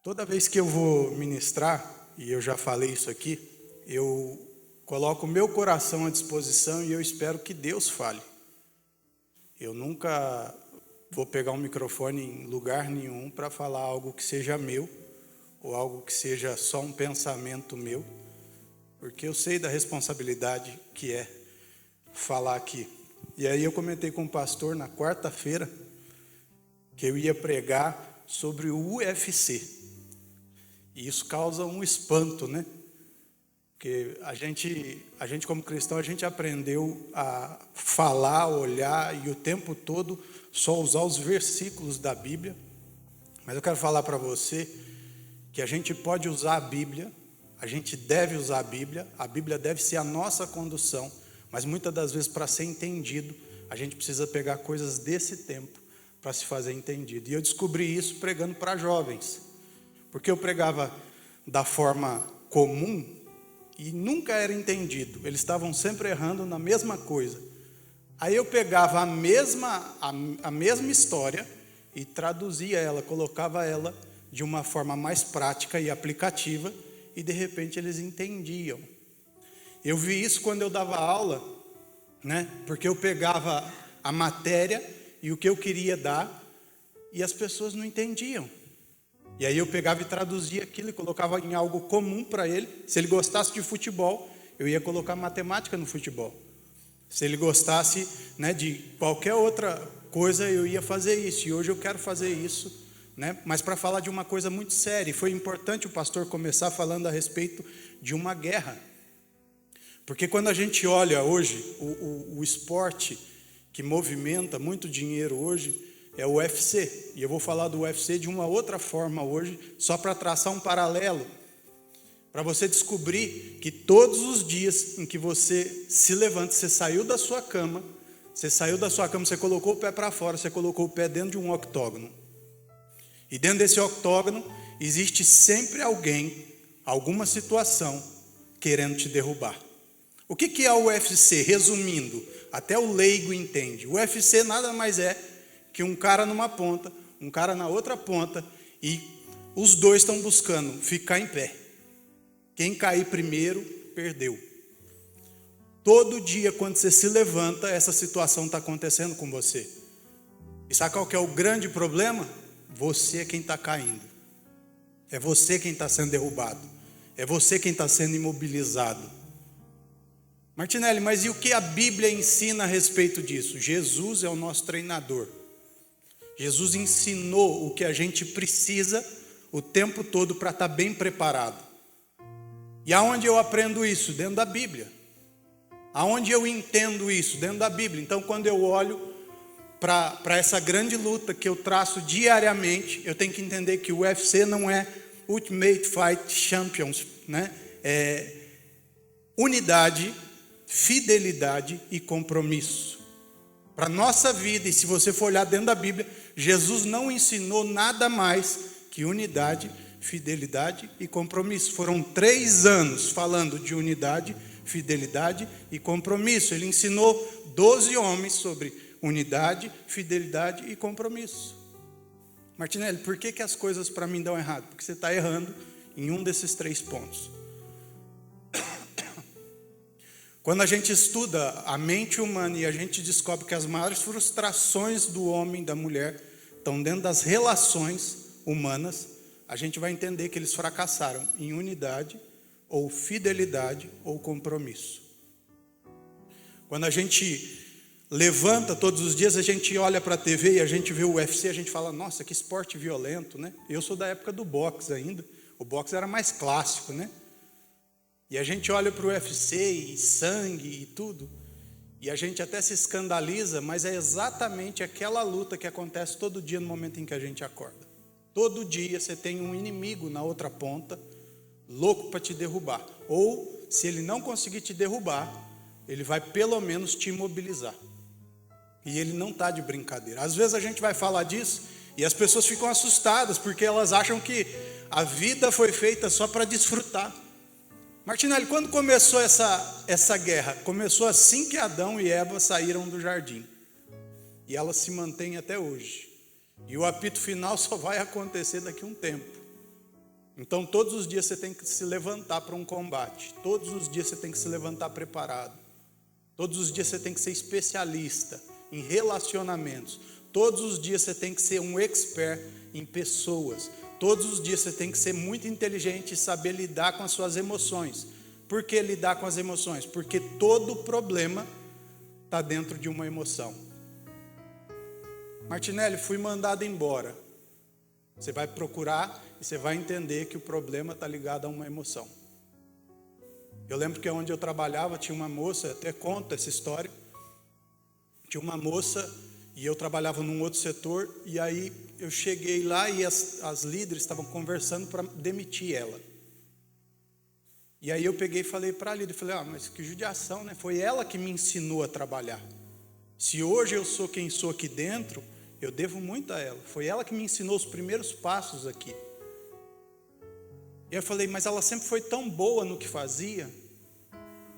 Toda vez que eu vou ministrar, e eu já falei isso aqui, eu coloco o meu coração à disposição e eu espero que Deus fale. Eu nunca vou pegar um microfone em lugar nenhum para falar algo que seja meu, ou algo que seja só um pensamento meu, porque eu sei da responsabilidade que é falar aqui. E aí eu comentei com o pastor na quarta-feira que eu ia pregar sobre o UFC. E isso causa um espanto, né? Porque a gente como cristão, a gente aprendeu a falar, olhar e o tempo todo só usar os versículos da Bíblia. Mas eu quero falar para você que a gente pode usar a Bíblia, a gente deve usar a Bíblia deve ser a nossa condução, mas muitas das vezes para ser entendido, a gente precisa pegar coisas desse tempo para se fazer entendido. E eu descobri isso pregando para jovens. Porque eu pregava da forma comum e nunca era entendido. Eles estavam sempre errando na mesma coisa. Aí eu pegava a mesma história e traduzia ela, colocava ela de uma forma mais prática e aplicativa e de repente eles entendiam. Eu vi isso quando eu dava aula, né? Porque eu pegava a matéria e o que eu queria dar e as pessoas não entendiam. E aí eu pegava e traduzia aquilo e colocava em algo comum para ele. Se ele gostasse de futebol, eu ia colocar matemática no futebol. Se ele gostasse, né, de qualquer outra coisa, eu ia fazer isso. E hoje eu quero fazer isso, né, mas para falar de uma coisa muito séria. E foi importante o pastor começar falando a respeito de uma guerra. Porque quando a gente olha hoje, o esporte que movimenta muito dinheiro hoje é o UFC, e eu vou falar do UFC de uma outra forma hoje, só para traçar um paralelo, para você descobrir que todos os dias em que você se levanta, você saiu da sua cama, você colocou o pé para fora, você colocou o pé dentro de um octógono, e dentro desse octógono existe sempre alguém, alguma situação, querendo te derrubar. O que é o UFC? Resumindo, até o leigo entende, o UFC nada mais é que um cara numa ponta, um cara na outra ponta, e os dois estão buscando ficar em pé. Quem cair primeiro, perdeu. Todo dia, quando você se levanta, essa situação está acontecendo com você. E sabe qual que é o grande problema? Você é quem está caindo. É você quem está sendo derrubado. É você quem está sendo imobilizado. Martinelli, mas e o que a Bíblia ensina a respeito disso? Jesus é o nosso treinador. Jesus ensinou o que a gente precisa o tempo todo para estar bem preparado. E aonde eu aprendo isso? Dentro da Bíblia. Aonde eu entendo isso? Dentro da Bíblia. Então, quando eu olho para essa grande luta que eu traço diariamente, eu tenho que entender que o UFC não é Ultimate Fight Champions, né? É unidade, fidelidade e compromisso. Para a nossa vida, e se você for olhar dentro da Bíblia, Jesus não ensinou nada mais que unidade, fidelidade e compromisso. Foram 3 anos falando de unidade, fidelidade e compromisso. Ele ensinou 12 homens sobre unidade, fidelidade e compromisso. Martinelli, por que as coisas para mim dão errado? Porque você está errando em um desses 3 pontos. Quando a gente estuda a mente humana e a gente descobre que as maiores frustrações do homem e da mulher estão dentro das relações humanas, a gente vai entender que eles fracassaram em unidade, ou fidelidade, ou compromisso. Quando a gente levanta todos os dias, a gente olha para a TV e a gente vê o UFC, a gente fala, nossa, que esporte violento, né? Eu sou da época do boxe ainda, o boxe era mais clássico, né? E a gente olha para o UFC e sangue e tudo, e a gente até se escandaliza, mas é exatamente aquela luta que acontece todo dia no momento em que a gente acorda. Todo dia você tem um inimigo na outra ponta, louco para te derrubar. Ou, se ele não conseguir te derrubar, ele vai pelo menos te imobilizar. E ele não está de brincadeira. Às vezes a gente vai falar disso e as pessoas ficam assustadas, porque elas acham que a vida foi feita só para desfrutar. Martinelli, quando começou essa guerra? Começou assim que Adão e Eva saíram do jardim. E ela se mantém até hoje. E o apito final só vai acontecer daqui a um tempo. Então todos os dias você tem que se levantar para um combate. Todos os dias você tem que se levantar preparado. Todos os dias você tem que ser especialista em relacionamentos. Todos os dias você tem que ser um expert em pessoas. Todos os dias você tem que ser muito inteligente e saber lidar com as suas emoções. Por que lidar com as emoções? Porque todo problema está dentro de uma emoção. Martinelli, fui mandado embora. Você vai procurar e você vai entender que o problema está ligado a uma emoção. Eu lembro que onde eu trabalhava tinha uma moça, até conta essa história. Tinha uma moça e eu trabalhava num outro setor, e aí eu cheguei lá e as líderes estavam conversando para demitir ela. E aí eu peguei e falei para a líder, falei, mas que judiação, né? Foi ela que me ensinou a trabalhar. Se hoje eu sou quem sou aqui dentro, eu devo muito a ela. Foi ela que me ensinou os primeiros passos aqui. E eu falei, mas ela sempre foi tão boa no que fazia,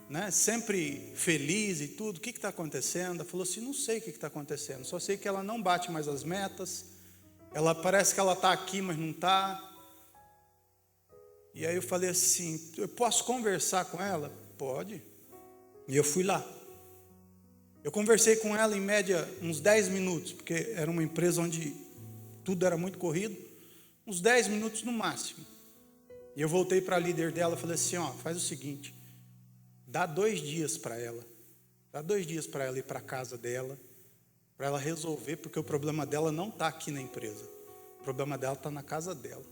né? Sempre feliz e tudo. O que está acontecendo? Ela falou assim, não sei o que está acontecendo. Só sei que ela não bate mais as metas. Ela parece que ela está aqui, mas não está. E aí eu falei assim, eu posso conversar com ela? Pode. E eu fui lá. Eu conversei com ela em média uns 10 minutos, porque era uma empresa onde tudo era muito corrido. Uns 10 minutos no máximo. E eu voltei para a líder dela e falei assim, faz o seguinte, dá 2 dias para ela. Dá 2 dias para ela ir para a casa dela, para ela resolver, porque o problema dela não está aqui na empresa. O problema dela está na casa dela.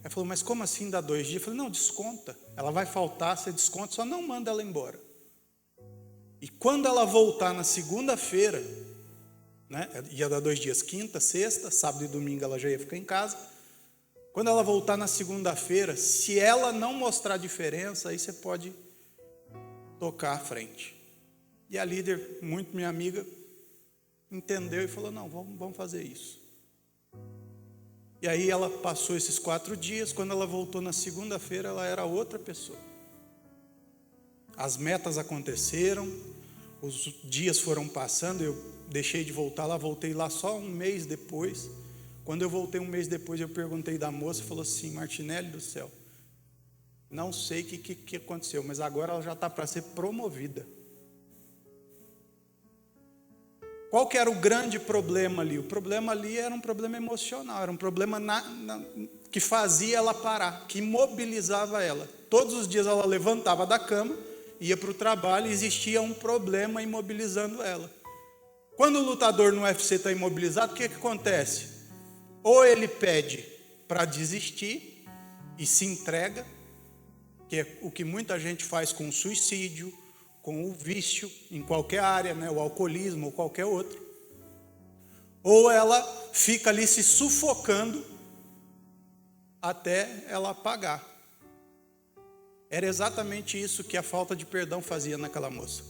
Ela falou, mas como assim dá 2 dias? Eu falei, não, desconta. Ela vai faltar, você desconta, só não manda ela embora. E quando ela voltar na segunda-feira, né, ia dar 2 dias, quinta, sexta, sábado e domingo ela já ia ficar em casa. Quando ela voltar na segunda-feira, se ela não mostrar diferença, aí você pode tocar à frente. E a líder, muito minha amiga, entendeu e falou, não, vamos fazer isso. E aí ela passou esses 4 dias, quando ela voltou na segunda-feira, ela era outra pessoa. As metas aconteceram, os dias foram passando, eu deixei de voltar lá, voltei lá só um mês depois. Quando eu voltei um mês depois, eu perguntei da moça, falou assim, Martinelli do céu, não sei o que aconteceu, mas agora ela já está para ser promovida. Qual que era o grande problema ali? O problema ali era um problema emocional, era um problema que fazia ela parar, que imobilizava ela. Todos os dias ela levantava da cama, ia para o trabalho e existia um problema imobilizando ela. Quando o lutador no UFC está imobilizado, o que acontece? Ou ele pede para desistir e se entrega, que é o que muita gente faz com o suicídio, com o vício em qualquer área, né, o alcoolismo ou qualquer outro. Ou ela fica ali se sufocando até ela apagar. Era exatamente isso que a falta de perdão fazia naquela moça.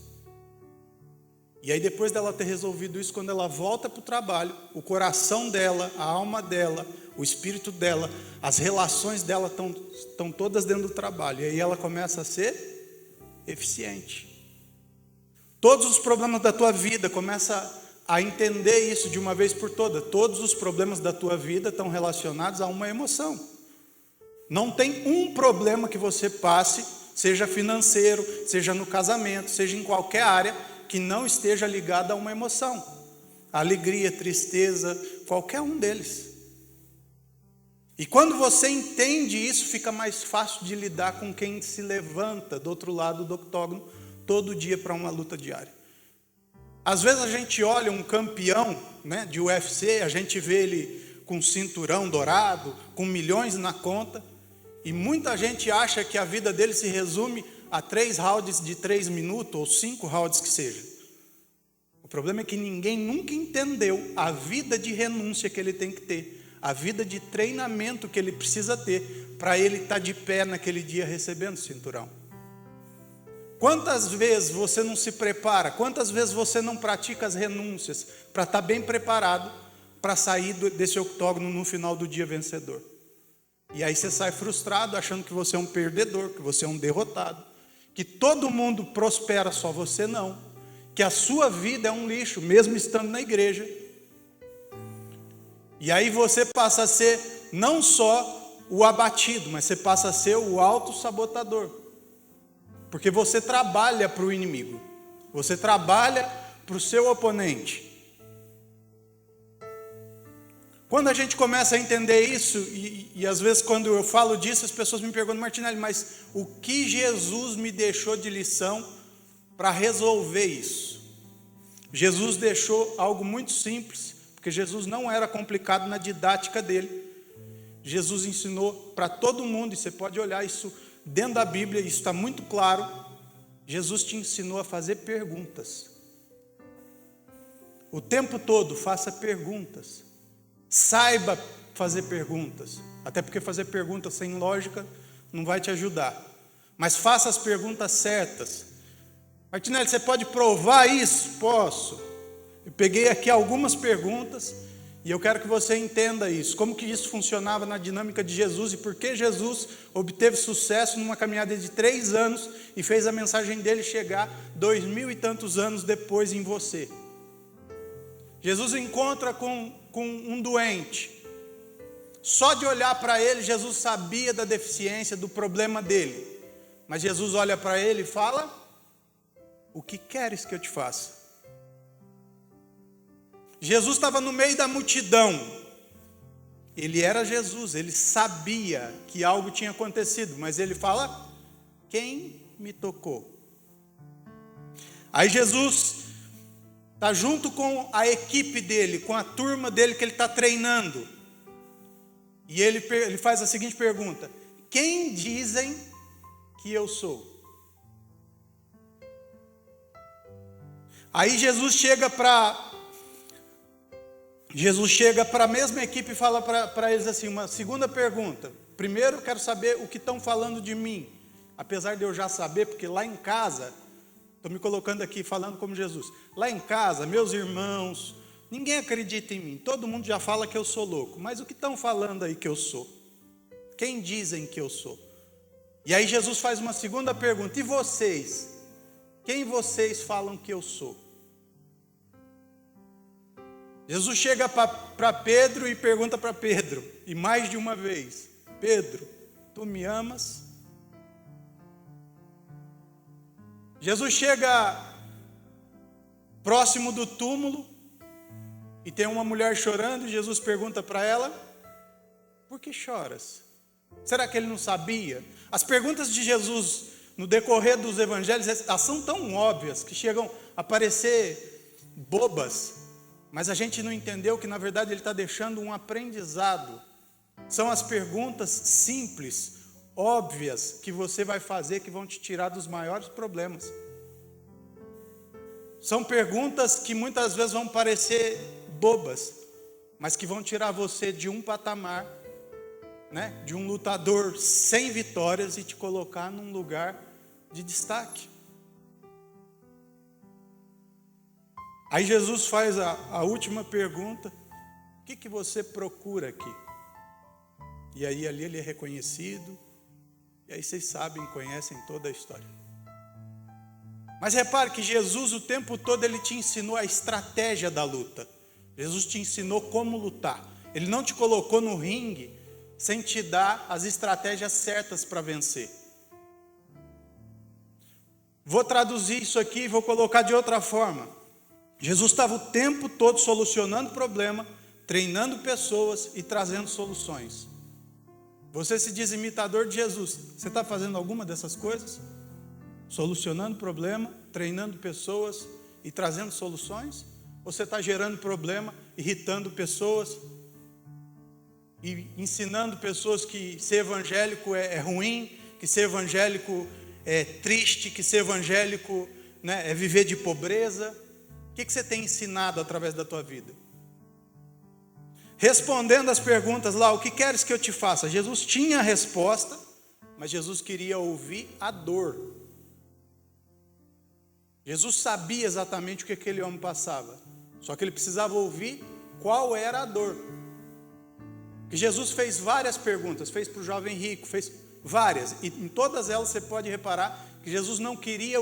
E aí depois dela ter resolvido isso, quando ela volta para o trabalho, o coração dela, a alma dela, o espírito dela, as relações dela estão todas dentro do trabalho. E aí ela começa a ser eficiente. Todos os problemas da tua vida, começa a entender isso de uma vez por todas. Todos os problemas da tua vida estão relacionados a uma emoção. Não tem um problema que você passe, seja financeiro, seja no casamento, seja em qualquer área, que não esteja ligado a uma emoção. Alegria, tristeza, qualquer um deles. E quando você entende isso, fica mais fácil de lidar com quem se levanta do outro lado do octógono todo dia para uma luta diária. Às vezes a gente olha um campeão, né, de UFC, a gente vê ele com cinturão dourado, com milhões na conta, e muita gente acha que a vida dele se resume a 3 rounds de 3 minutos, ou 5 rounds que seja. O problema é que ninguém nunca entendeu a vida de renúncia que ele tem que ter, a vida de treinamento que ele precisa ter, para ele estar de pé naquele dia recebendo o cinturão. Quantas vezes você não se prepara, quantas vezes você não pratica as renúncias, para estar bem preparado, para sair desse octógono no final do dia vencedor. E aí você sai frustrado, achando que você é um perdedor, que você é um derrotado, que todo mundo prospera, só você não, que a sua vida é um lixo, mesmo estando na igreja. E aí você passa a ser não só o abatido, mas você passa a ser o autossabotador. Porque você trabalha para o inimigo, você trabalha para o seu oponente. Quando a gente começa a entender isso, e às vezes quando eu falo disso, as pessoas me perguntam: Martinelli, mas o que Jesus me deixou de lição para resolver isso? Jesus deixou algo muito simples, porque Jesus não era complicado na didática dele. Jesus ensinou para todo mundo, e você pode olhar isso dentro da Bíblia, isso está muito claro. Jesus te ensinou a fazer perguntas. O tempo todo, faça perguntas. Saiba fazer perguntas, até porque fazer perguntas sem lógica não vai te ajudar. Mas faça as perguntas certas. Martinelli, você pode provar isso? Posso. Eu peguei aqui algumas perguntas e eu quero que você entenda isso. Como que isso funcionava na dinâmica de Jesus e por que Jesus obteve sucesso numa caminhada de 3 anos e fez a mensagem dele chegar 2000 e tantos anos depois em você. Jesus encontra com um doente. Só de olhar para ele, Jesus sabia da deficiência, do problema dele. Mas Jesus olha para ele e fala: o que queres que eu te faça? Jesus estava no meio da multidão. Ele era Jesus, ele sabia que algo tinha acontecido, mas ele fala: quem me tocou? Aí Jesus está junto com a equipe dele, com a turma dele que ele está treinando. E ele faz a seguinte pergunta: quem dizem que eu sou? Aí Jesus chega para a mesma equipe e fala para eles assim, uma segunda pergunta. Primeiro eu quero saber o que estão falando de mim. Apesar de eu já saber, porque lá em casa, estou me colocando aqui falando como Jesus. Lá em casa, meus irmãos, ninguém acredita em mim. Todo mundo já fala que eu sou louco. Mas o que estão falando aí que eu sou? Quem dizem que eu sou? E aí Jesus faz uma segunda pergunta: e vocês? Quem vocês falam que eu sou? Jesus chega para Pedro e pergunta para Pedro, e mais de uma vez: Pedro, tu me amas? Jesus chega próximo do túmulo e tem uma mulher chorando, e Jesus pergunta para ela: por que choras? Será que ele não sabia? As perguntas de Jesus no decorrer dos evangelhos, elas são tão óbvias que chegam a parecer bobas, mas a gente não entendeu que na verdade ele está deixando um aprendizado. São as perguntas simples, óbvias, que você vai fazer que vão te tirar dos maiores problemas. São perguntas que muitas vezes vão parecer bobas, mas que vão tirar você de um patamar, né, de um lutador sem vitórias, e te colocar num lugar de destaque. Aí Jesus faz a última pergunta: o que você procura aqui? E aí ali ele é reconhecido, e aí vocês sabem, conhecem toda a história. Mas repare que Jesus o tempo todo ele te ensinou a estratégia da luta. Jesus te ensinou como lutar. Ele não te colocou no ringue sem te dar as estratégias certas para vencer. Vou traduzir isso aqui e vou colocar de outra forma. Jesus estava o tempo todo solucionando problema, treinando pessoas e trazendo soluções. Você se diz imitador de Jesus. Você está fazendo alguma dessas coisas? Solucionando problema, treinando pessoas e trazendo soluções? Ou você está gerando problema, irritando pessoas e ensinando pessoas que ser evangélico é ruim, que ser evangélico é triste, que ser evangélico, né, é viver de pobreza? O que você tem ensinado através da tua vida? Respondendo as perguntas lá: o que queres que eu te faça? Jesus tinha a resposta, mas Jesus queria ouvir a dor. Jesus sabia exatamente o que aquele homem passava, só que ele precisava ouvir qual era a dor. E Jesus fez várias perguntas, fez para o jovem rico, fez várias, e em todas elas você pode reparar que Jesus não queria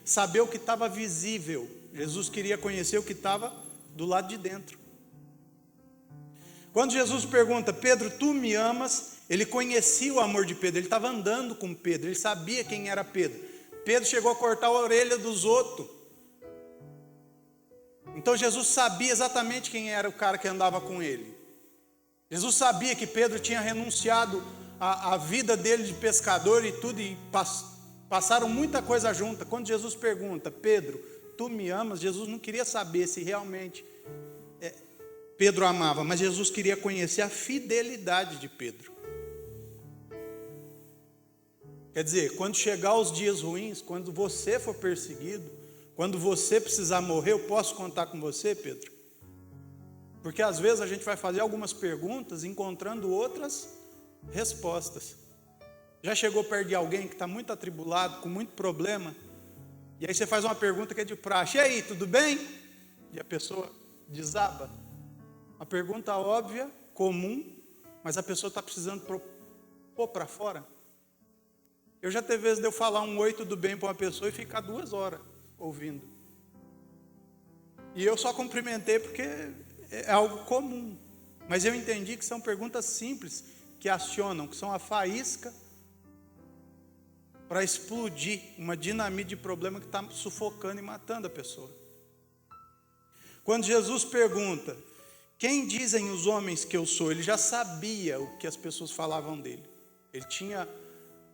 saber o que estava visível. Jesus queria conhecer o que estava do lado de dentro. Quando Jesus pergunta, Pedro, tu me amas? Ele conhecia o amor de Pedro, ele estava andando com Pedro, ele sabia quem era Pedro. Pedro chegou a cortar a orelha dos outros. Então Jesus sabia exatamente quem era o cara que andava com ele. Jesus sabia que Pedro tinha renunciado à vida dele de pescador e tudo, e passaram muita coisa junta. Quando Jesus pergunta, Pedro, tu me amas? Jesus não queria saber se realmente Pedro amava, mas Jesus queria conhecer a fidelidade de Pedro. Quer dizer, quando chegar os dias ruins, quando você for perseguido, quando você precisar morrer, eu posso contar com você, Pedro? Porque às vezes a gente vai fazer algumas perguntas encontrando outras respostas. Já chegou perto de alguém que está muito atribulado, com muito problema, e aí você faz uma pergunta que é de praxe, e aí, tudo bem? E a pessoa desaba. Uma pergunta óbvia, comum, mas a pessoa está precisando pôr para fora. Eu já teve vezes de eu falar um oi, tudo bem para uma pessoa e ficar 2 horas ouvindo. E eu só cumprimentei porque é algo comum. Mas eu entendi que são perguntas simples, que acionam, que são a faísca para explodir uma dinamite de problema que está sufocando e matando a pessoa. Quando Jesus pergunta, quem dizem os homens que eu sou? Ele já sabia o que as pessoas falavam dele. Ele tinha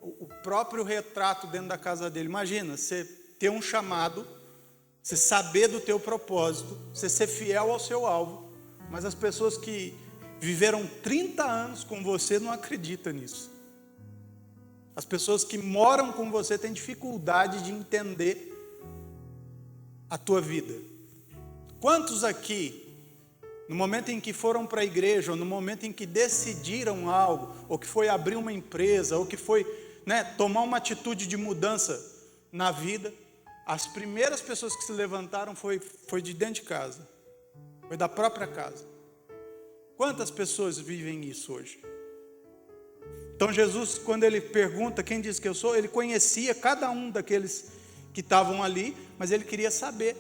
o próprio retrato dentro da casa dele. Imagina, você ter um chamado, você saber do teu propósito, você ser fiel ao seu alvo, mas as pessoas que viveram 30 anos com você não acreditam nisso. As pessoas que moram com você têm dificuldade de entender a tua vida. Quantos aqui, no momento em que foram para a igreja, ou no momento em que decidiram algo, ou que foi abrir uma empresa, ou que foi tomar uma atitude de mudança na vida, as primeiras pessoas que se levantaram foi de dentro de casa, foi da própria casa. Quantas pessoas vivem isso hoje? Então Jesus, quando ele pergunta quem diz que eu sou, ele conhecia cada um daqueles que estavam ali, mas ele queria saber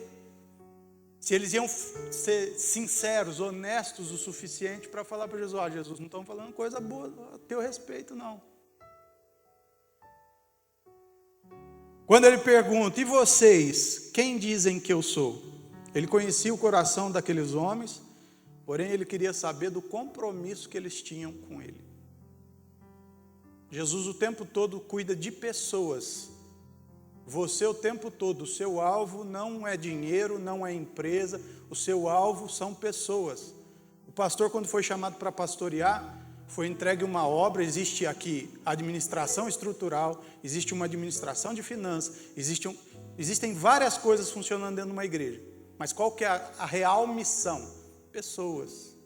se eles iam ser sinceros, honestos o suficiente para falar para Jesus, Jesus, não estão falando coisa boa a teu respeito não. Quando ele pergunta, e vocês, quem dizem que eu sou? Ele conhecia o coração daqueles homens, porém ele queria saber do compromisso que eles tinham com ele. Jesus o tempo todo cuida de pessoas. Você o tempo todo, o seu alvo não é dinheiro, não é empresa, o seu alvo são pessoas. O pastor, quando foi chamado para pastorear, foi entregue uma obra, existe aqui administração estrutural, existe uma administração de finanças, existem várias coisas funcionando dentro de uma igreja. Mas qual que é a real missão? Pessoas.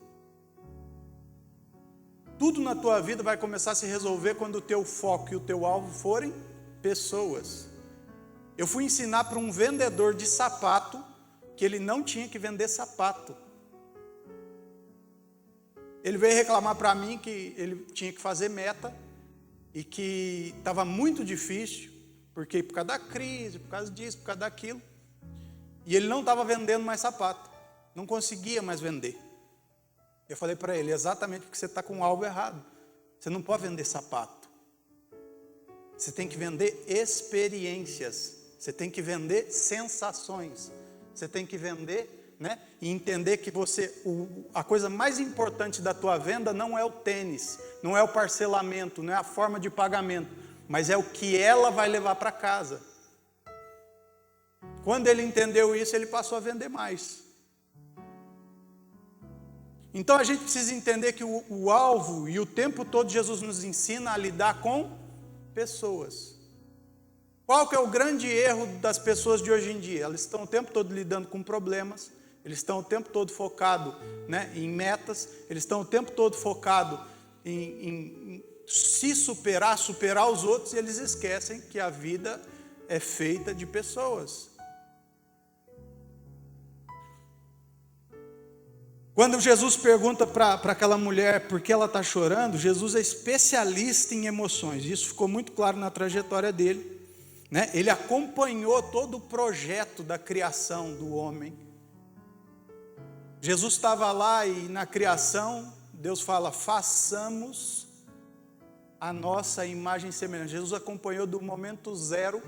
Tudo na tua vida vai começar a se resolver quando o teu foco e o teu alvo forem pessoas. Eu fui ensinar para um vendedor de sapato que ele não tinha que vender sapato. Ele veio reclamar para mim que ele tinha que fazer meta e que estava muito difícil, porque por causa da crise, por causa disso, por causa daquilo. E ele não estava vendendo mais sapato, não conseguia mais vender. Eu falei para ele, exatamente porque você está com o alvo errado. Você não pode vender sapato. Você tem que vender experiências. Você tem que vender sensações. Você tem que vender, e entender que a coisa mais importante da tua venda não é o tênis, não é o parcelamento, não é a forma de pagamento, mas é o que ela vai levar para casa. Quando ele entendeu isso, ele passou a vender mais. Então a gente precisa entender que o alvo e o tempo todo Jesus nos ensina a lidar com pessoas. Qual que é o grande erro das pessoas de hoje em dia? Elas estão o tempo todo lidando com problemas, eles estão o tempo todo focados em metas, eles estão o tempo todo focados em se superar os outros, e eles esquecem que a vida é feita de pessoas. Quando Jesus pergunta para aquela mulher por que ela está chorando, Jesus é especialista em emoções. Isso ficou muito claro na trajetória dele. Ele acompanhou todo o projeto da criação do homem. Jesus estava lá e na criação Deus fala, façamos a nossa imagem semelhante. Jesus acompanhou do momento zero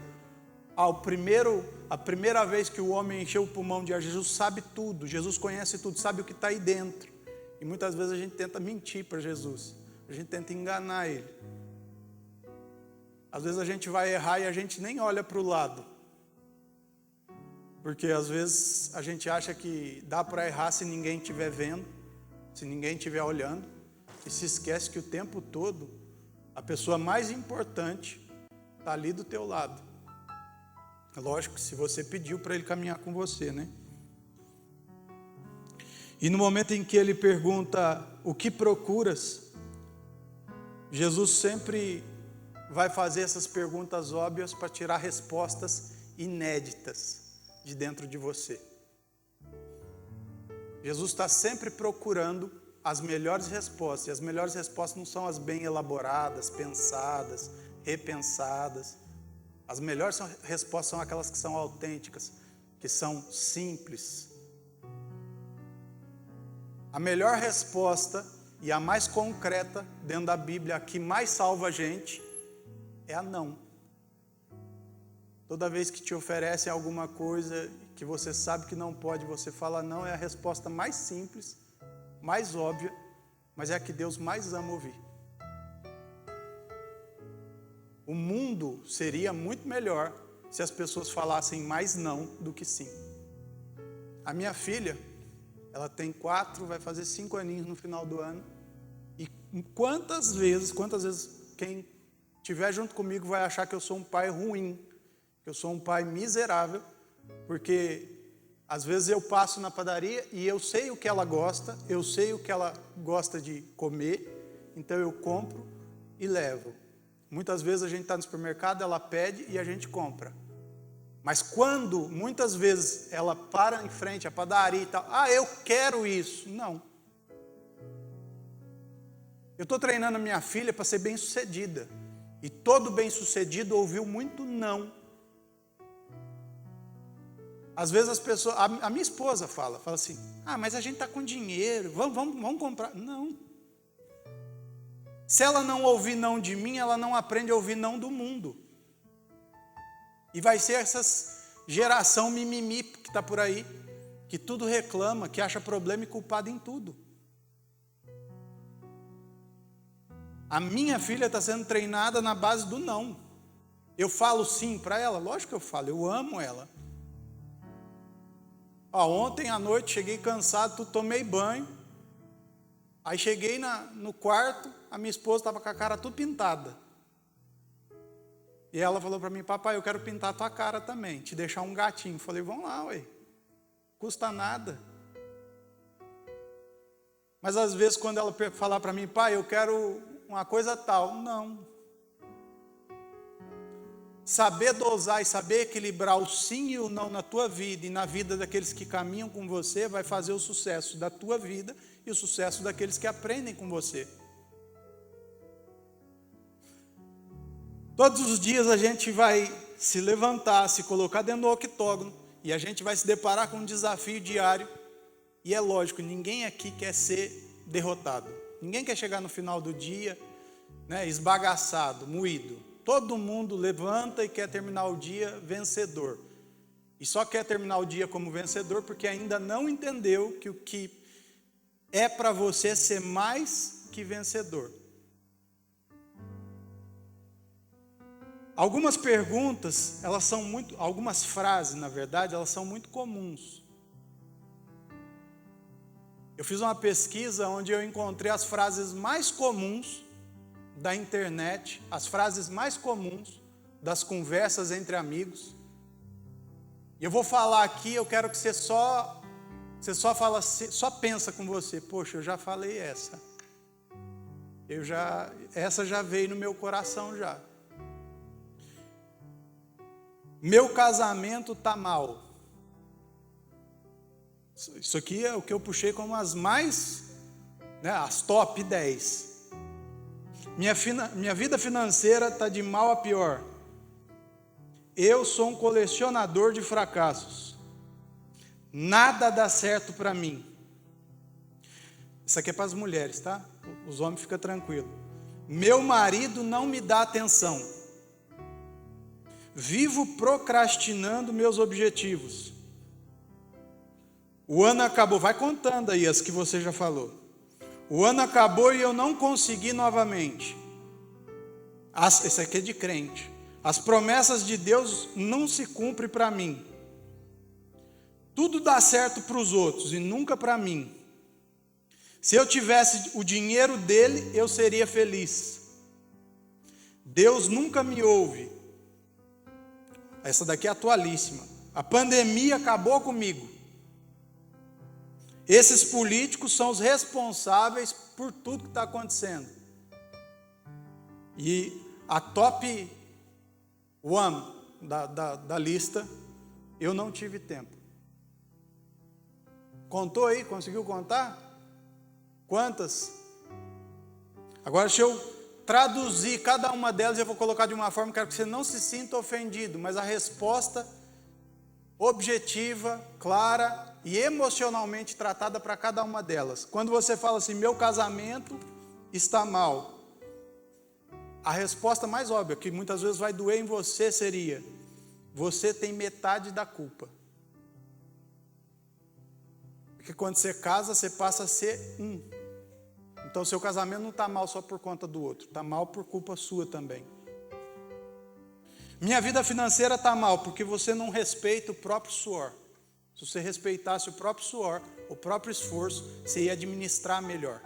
a primeira vez que o homem encheu o pulmão de ar. Jesus sabe tudo, Jesus conhece tudo, sabe o que está aí dentro. E muitas vezes a gente tenta mentir para Jesus, a gente tenta enganar Ele. Às vezes a gente vai errar e a gente nem olha para o lado. Porque às vezes a gente acha que dá para errar se ninguém estiver vendo, se ninguém estiver olhando. E se esquece que o tempo todo, a pessoa mais importante está ali do teu lado. É lógico que se você pediu para ele caminhar com você, né? E no momento em que ele pergunta, o que procuras? Jesus sempre vai fazer essas perguntas óbvias para tirar respostas inéditas de dentro de você. Jesus está sempre procurando as melhores respostas. E as melhores respostas não são as bem elaboradas, pensadas, repensadas. As melhores respostas são aquelas que são autênticas, que são simples. A melhor resposta e a mais concreta dentro da Bíblia, a que mais salva a gente, é a não. Toda vez que te oferecem alguma coisa que você sabe que não pode, você fala não, é a resposta mais simples, mais óbvia, mas é a que Deus mais ama ouvir. O mundo seria muito melhor se as pessoas falassem mais não do que sim. A minha filha, ela tem 4, vai fazer 5 aninhos no final do ano, e quantas vezes quem estiver junto comigo vai achar que eu sou um pai ruim, que eu sou um pai miserável, porque às vezes eu passo na padaria e eu sei o que ela gosta, eu sei o que ela gosta de comer, então eu compro e levo. Muitas vezes a gente está no supermercado, ela pede e a gente compra. Mas quando, muitas vezes, ela para em frente à padaria e tal, eu quero isso. Não. Eu estou treinando a minha filha para ser bem-sucedida. E todo bem-sucedido ouviu muito não. Às vezes as pessoas, a minha esposa fala assim, mas a gente está com dinheiro, vamos comprar. Não. Se ela não ouvir não de mim, ela não aprende a ouvir não do mundo. E vai ser essa geração mimimi que está por aí, que tudo reclama, que acha problema e culpado em tudo. A minha filha está sendo treinada na base do não. Eu falo sim para ela? Lógico que eu falo, eu amo ela. Ontem à noite cheguei cansado, tomei banho. Aí cheguei no quarto, a minha esposa estava com a cara tudo pintada. E ela falou para mim, papai, eu quero pintar a tua cara também, te deixar um gatinho. Falei, vamos lá, ué, custa nada. Mas às vezes quando ela falar para mim, pai, eu quero uma coisa tal, não. Saber dosar e saber equilibrar o sim e o não na tua vida e na vida daqueles que caminham com você vai fazer o sucesso da tua vida e o sucesso daqueles que aprendem com você. Todos os dias a gente vai se levantar, se colocar dentro do octógono e a gente vai se deparar com um desafio diário. E é lógico, ninguém aqui quer ser derrotado. Ninguém quer chegar no final do dia, esbagaçado, moído. Todo mundo levanta e quer terminar o dia vencedor. E só quer terminar o dia como vencedor porque ainda não entendeu que o que é para você ser mais que vencedor. Algumas perguntas, algumas frases, na verdade, elas são muito comuns. Eu fiz uma pesquisa onde eu encontrei as frases mais comuns da internet, as frases mais comuns das conversas entre amigos. E eu vou falar aqui, eu quero que você só fala, só pensa com você, poxa, eu já falei essa. Essa já veio no meu coração já. Meu casamento está mal. Isso aqui é o que eu puxei como as mais, as top 10. Minha vida financeira está de mal a pior. Eu sou um colecionador de fracassos. Nada dá certo para mim. Isso aqui é para as mulheres, tá? Os homens ficam tranquilos. Meu marido não me dá atenção. Vivo procrastinando meus objetivos. O ano acabou, vai contando aí as que você já falou. O ano acabou e eu não consegui novamente. Esse aqui é de crente. As promessas de Deus não se cumprem para mim. Tudo dá certo para os outros e nunca para mim. Se eu tivesse o dinheiro dele, eu seria feliz. Deus nunca me ouve. Essa daqui é atualíssima. A pandemia acabou comigo. Esses políticos são os responsáveis por tudo que está acontecendo. E a top one da lista, eu não tive tempo. Contou aí? Conseguiu contar? Quantas? Agora deixa eu traduzir cada uma delas, eu vou colocar de uma forma, quero que você não se sinta ofendido, mas a resposta objetiva, clara e emocionalmente tratada para cada uma delas. Quando você fala assim, meu casamento está mal, a resposta mais óbvia, que muitas vezes vai doer em você, seria: você tem metade da culpa. Porque quando você casa, você passa a ser um. Então seu casamento não está mal só por conta do outro, está mal por culpa sua também. Minha vida financeira está mal porque você não respeita o próprio suor. Se você respeitasse o próprio suor, o próprio esforço, você ia administrar melhor.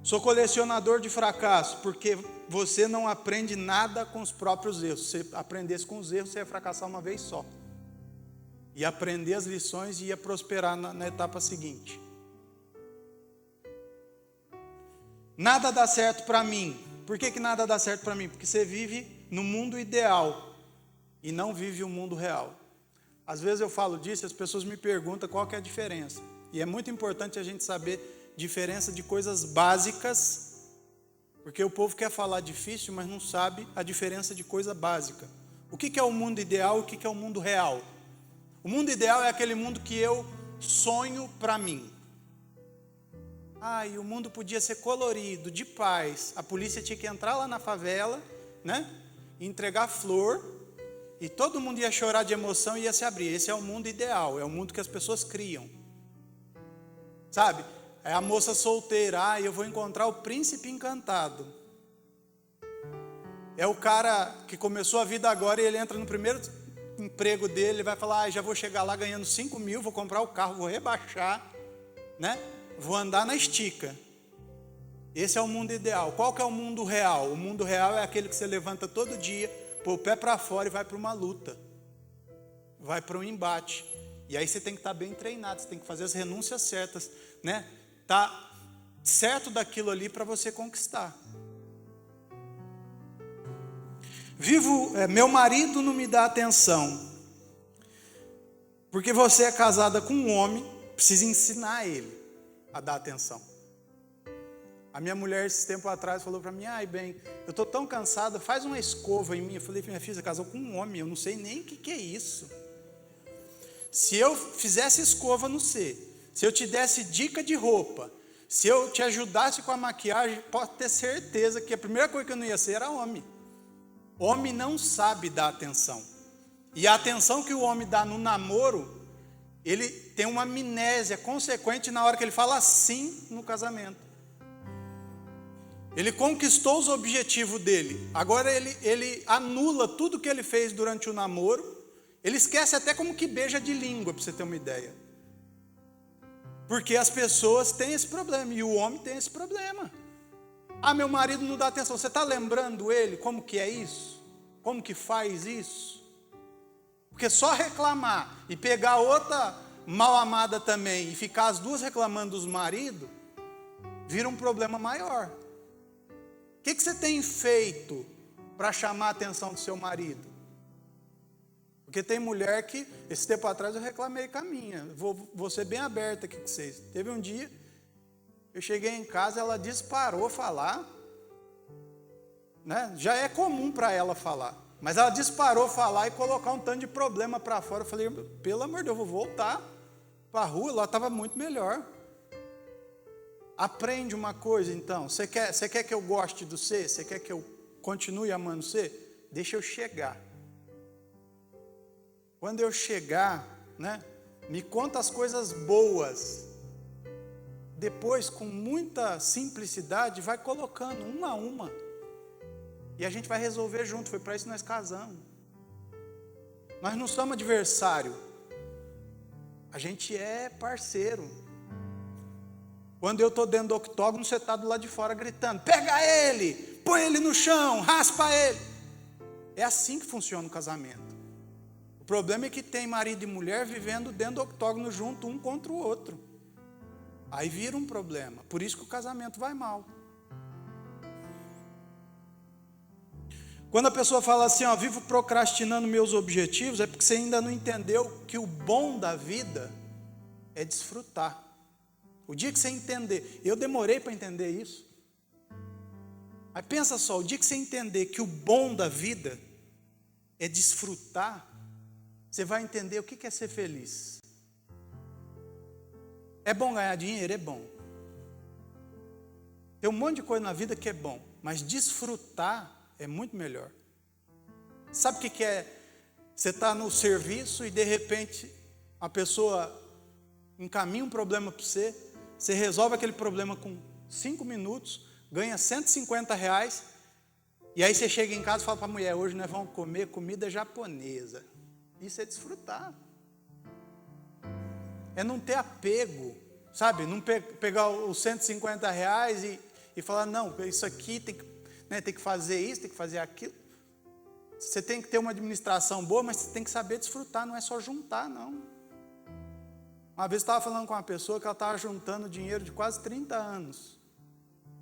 Sou colecionador de fracasso porque você não aprende nada com os próprios erros. Se você aprendesse com os erros, você ia fracassar uma vez só. Ia aprender as lições e ia prosperar na etapa seguinte. Nada dá certo para mim. Por que nada dá certo para mim? Porque você vive no mundo ideal e não vive o mundo real. Às vezes eu falo disso e as pessoas me perguntam qual que é a diferença. E é muito importante a gente saber diferença de coisas básicas, porque o povo quer falar difícil, mas não sabe a diferença de coisa básica. O que é o mundo ideal e o que é o mundo real? O mundo ideal é aquele mundo que eu sonho para mim. E o mundo podia ser colorido, de paz. A polícia tinha que entrar lá na favela, né? Entregar flor, e todo mundo ia chorar de emoção e ia se abrir. Esse é o mundo ideal, é o mundo que as pessoas criam. Sabe? É a moça solteira, eu vou encontrar o príncipe encantado. É o cara que começou a vida agora e ele entra no primeiro emprego dele, ele vai falar, já vou chegar lá ganhando 5 mil, vou comprar o carro, vou rebaixar, né? Vou andar na estica. Esse é o mundo ideal. Qual que é o mundo real? O mundo real é aquele que você levanta todo dia, põe o pé para fora e vai para uma luta. Vai para um embate. E aí você tem que estar bem treinado, você tem que fazer as renúncias certas, né? Tá certo daquilo ali para você conquistar. Meu marido não me dá atenção. Porque você é casada com um homem, precisa ensinar ele a dar atenção. A minha mulher, esse tempo atrás, falou para mim, bem, eu estou tão cansada, faz uma escova em mim. Eu falei, minha filha, você casou com um homem, eu não sei nem o que é isso. Se eu fizesse escova, não sei. Se eu te desse dica de roupa, se eu te ajudasse com a maquiagem, pode ter certeza que a primeira coisa que eu não ia ser era homem. Homem não sabe dar atenção. E a atenção que o homem dá no namoro, ele tem uma amnésia consequente na hora que ele fala sim no casamento. Ele conquistou os objetivos dele. Agora ele anula tudo que ele fez durante o namoro. Ele esquece até como que beija de língua, para você ter uma ideia. Porque as pessoas têm esse problema, e o homem tem esse problema. Meu marido não dá atenção. Você está lembrando ele como que é isso? Como que faz isso? Porque só reclamar e pegar outra mal amada também e ficar as duas reclamando dos maridos, vira um problema maior. O que você tem feito para chamar a atenção do seu marido? Porque tem mulher que, esse tempo atrás eu reclamei com a minha, vou ser bem aberta aqui com vocês. Teve um dia, eu cheguei em casa, ela disparou falar, né? Já é comum para ela falar, mas ela disparou falar e colocar um tanto de problema para fora. Eu falei, pelo amor de Deus, eu vou voltar para a rua, lá estava muito melhor. Aprende uma coisa então. Você quer que eu goste do você? Você quer que eu continue amando você? Deixa eu chegar. Quando eu chegar, né? Me conta as coisas boas. Depois, com muita simplicidade, vai colocando uma a uma. E a gente vai resolver junto. Foi para isso que nós casamos. Nós não somos adversário. A gente é parceiro. Quando eu estou dentro do octógono, você está do lado de fora gritando: pega ele, põe ele no chão, raspa ele. É assim que funciona o casamento. O problema é que tem marido e mulher vivendo dentro do octógono junto, um contra o outro. Aí vira um problema. Por isso que o casamento vai mal. Quando a pessoa fala assim, ó, vivo procrastinando meus objetivos, é porque você ainda não entendeu que o bom da vida é desfrutar. O dia que você entender, eu demorei para entender isso. Mas pensa só, o dia que você entender que o bom da vida é desfrutar, você vai entender o que é ser feliz. É bom ganhar dinheiro? É bom. Tem um monte de coisa na vida que é bom, mas desfrutar é muito melhor. Sabe o que é? Você está no serviço e de repente a pessoa encaminha um problema para você, você resolve aquele problema com 5 minutos, ganha R$150, e aí você chega em casa e fala para a mulher: hoje nós vamos comer comida japonesa. Isso é desfrutar. É não ter apego, sabe? Não pegar os R$150 e falar: não, isso aqui tem que fazer isso, tem que fazer aquilo. Você tem que ter uma administração boa, mas você tem que saber desfrutar, não é só juntar, não. Uma vez eu estava falando com uma pessoa que ela estava juntando dinheiro de quase 30 anos,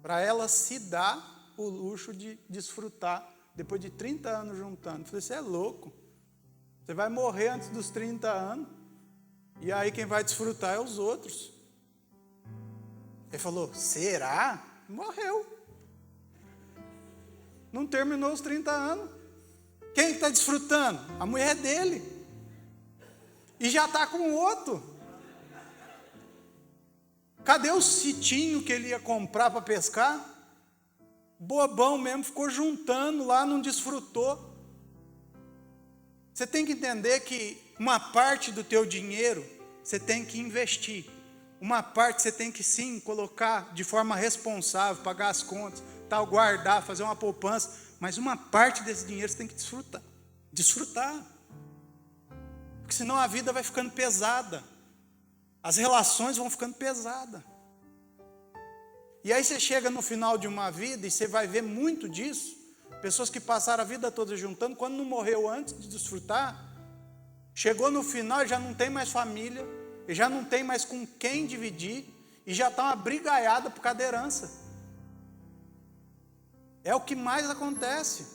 para ela se dar o luxo de desfrutar, depois de 30 anos juntando. Eu falei: você é louco, você vai morrer antes dos 30 anos, e aí quem vai desfrutar é os outros. Ele falou: será? Morreu. Não terminou os 30 anos. Quem está desfrutando? A mulher dele. E já está com o outro. Cadê o sitinho que ele ia comprar para pescar? Bobão mesmo, ficou juntando lá, não desfrutou. Você tem que entender que uma parte do teu dinheiro você tem que investir. Uma parte você tem que sim colocar de forma responsável, pagar as contas, tal, guardar, fazer uma poupança. Mas uma parte desse dinheiro você tem que desfrutar. Desfrutar. Porque senão a vida vai ficando pesada. As relações vão ficando pesadas. E aí você chega no final de uma vida e você vai ver muito disso. Pessoas que passaram a vida toda juntando, quando não morreu antes de desfrutar, chegou no final e já não tem mais família, e já não tem mais com quem dividir, e já está uma brigaiada por causa da herança. É o que mais acontece.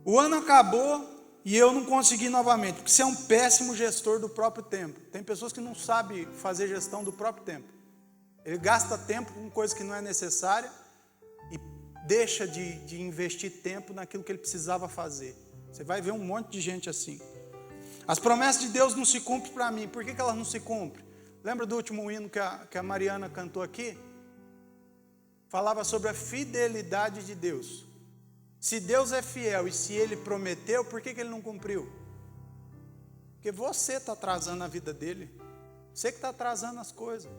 O ano acabou e eu não consegui novamente, porque você é um péssimo gestor do próprio tempo. Tem pessoas que não sabem fazer gestão do próprio tempo. Ele gasta tempo com coisa que não é necessária e deixa de investir tempo naquilo que ele precisava fazer. Você vai ver um monte de gente assim. As promessas de Deus não se cumprem para mim. Por que elas não se cumprem? Lembra do último hino que a Mariana cantou aqui? Falava sobre a fidelidade de Deus. Se Deus é fiel e se Ele prometeu, por que Ele não cumpriu? Porque você está atrasando a vida dele. Você que está atrasando as coisas.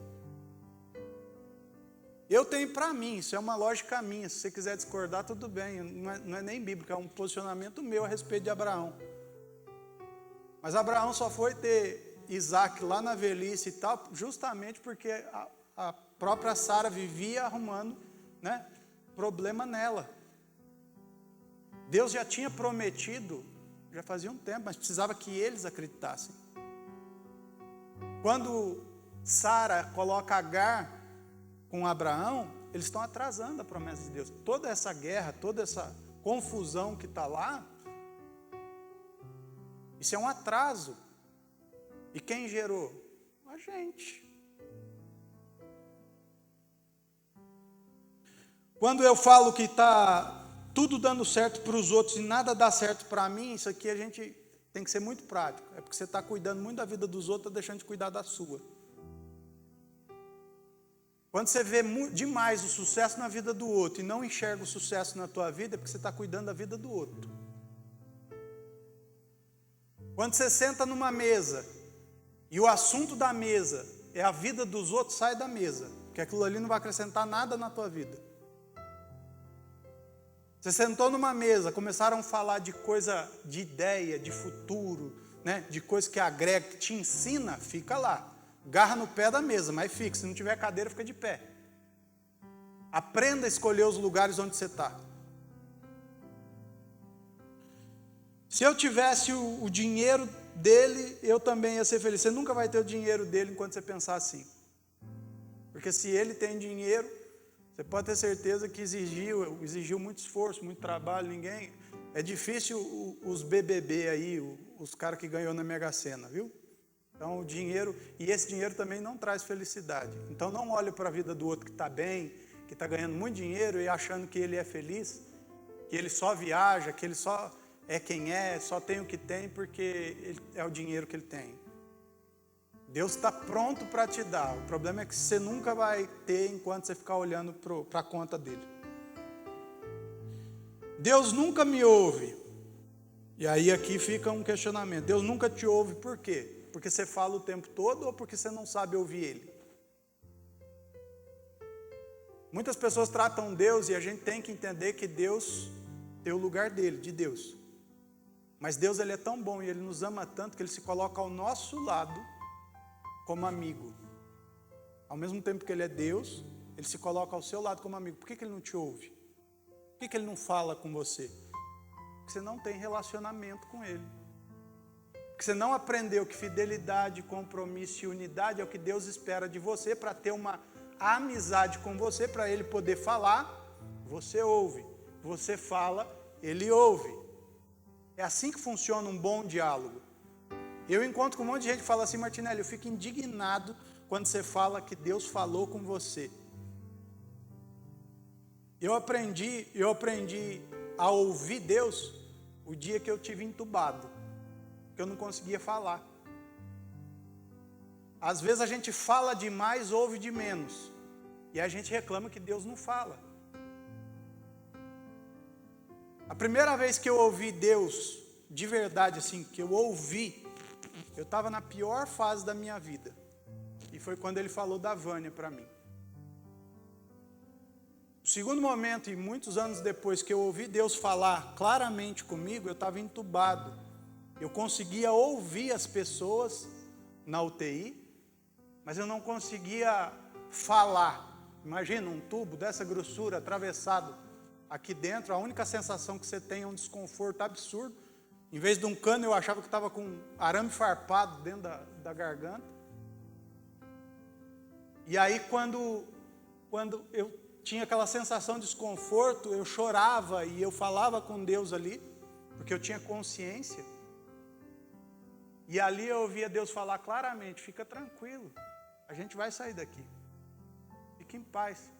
Eu tenho para mim, isso é uma lógica minha. Se você quiser discordar, tudo bem. Não é nem bíblico, é um posicionamento meu a respeito de Abraão. Mas Abraão só foi ter Isaac lá na velhice e tal, justamente porque a própria Sara vivia arrumando, né, problema nela. Deus já tinha prometido, já fazia um tempo, mas precisava que eles acreditassem. Quando Sara coloca Agar com Abraão, eles estão atrasando a promessa de Deus. Toda essa guerra, toda essa confusão que está lá, isso é um atraso. E quem gerou? A gente. Quando eu falo que está tudo dando certo para os outros e nada dá certo para mim, isso aqui a gente tem que ser muito prático. É porque você está cuidando muito da vida dos outros, está deixando de cuidar da sua. Quando você vê demais o sucesso na vida do outro e não enxerga o sucesso na tua vida, é porque você está cuidando da vida do outro. Quando você senta numa mesa e o assunto da mesa é a vida dos outros, sai da mesa, porque aquilo ali não vai acrescentar nada na tua vida. Você sentou numa mesa, começaram a falar de coisa, de ideia, de futuro, né? De coisa que agrega, que te ensina, fica lá. Garra no pé da mesa, mas fica. Se não tiver cadeira, fica de pé. Aprenda a escolher os lugares onde você está. Se eu tivesse o dinheiro dele, eu também ia ser feliz. Você nunca vai ter o dinheiro dele enquanto você pensar assim. Porque se ele tem dinheiro, você pode ter certeza que exigiu muito esforço, muito trabalho. É difícil os BBB aí, os caras que ganhou na Mega Sena, viu? Então o dinheiro, e esse dinheiro também não traz felicidade. Então não olhe para a vida do outro que está bem, que está ganhando muito dinheiro e achando que ele é feliz, que ele só viaja, que ele só é quem é, só tem o que tem porque é o dinheiro que ele tem. Deus está pronto para te dar. O problema é que você nunca vai ter enquanto você ficar olhando para a conta dele. Deus nunca me ouve. E aí aqui fica um questionamento. Deus nunca te ouve por quê? Porque você fala o tempo todo ou porque você não sabe ouvir Ele? Muitas pessoas tratam Deus e a gente tem que entender que Deus tem o lugar dele, de Deus. Mas Deus, Ele é tão bom e Ele nos ama tanto que Ele se coloca ao nosso lado como amigo. Ao mesmo tempo que Ele é Deus, Ele se coloca ao seu lado como amigo. Por que Ele não te ouve? Por que Ele não fala com você? Porque você não tem relacionamento com Ele. Porque você não aprendeu que fidelidade, compromisso e unidade é o que Deus espera de você para ter uma amizade com você, para Ele poder falar, você ouve. Você fala, Ele ouve. É assim que funciona um bom diálogo. Eu encontro com um monte de gente que fala assim, Martinelli, eu fico indignado quando você fala que Deus falou com você. Eu aprendi a ouvir Deus o dia que eu tive entubado, que eu não conseguia falar. Às vezes a gente fala demais, ouve de menos, e a gente reclama que Deus não fala. A primeira vez que eu ouvi Deus, de verdade assim, que eu ouvi, eu estava na pior fase da minha vida, e foi quando Ele falou da Vânia para mim. O segundo momento, e muitos anos depois que eu ouvi Deus falar claramente comigo, eu estava entubado. Eu conseguia ouvir as pessoas na UTI, mas eu não conseguia falar. Imagina um tubo dessa grossura atravessado aqui dentro, a única sensação que você tem é um desconforto absurdo. Em vez de um cano, eu achava que estava com arame farpado dentro da garganta. E aí quando eu tinha aquela sensação de desconforto, eu chorava e eu falava com Deus ali, porque eu tinha consciência. E ali eu ouvia Deus falar claramente, fica tranquilo, a gente vai sair daqui. Fique em paz.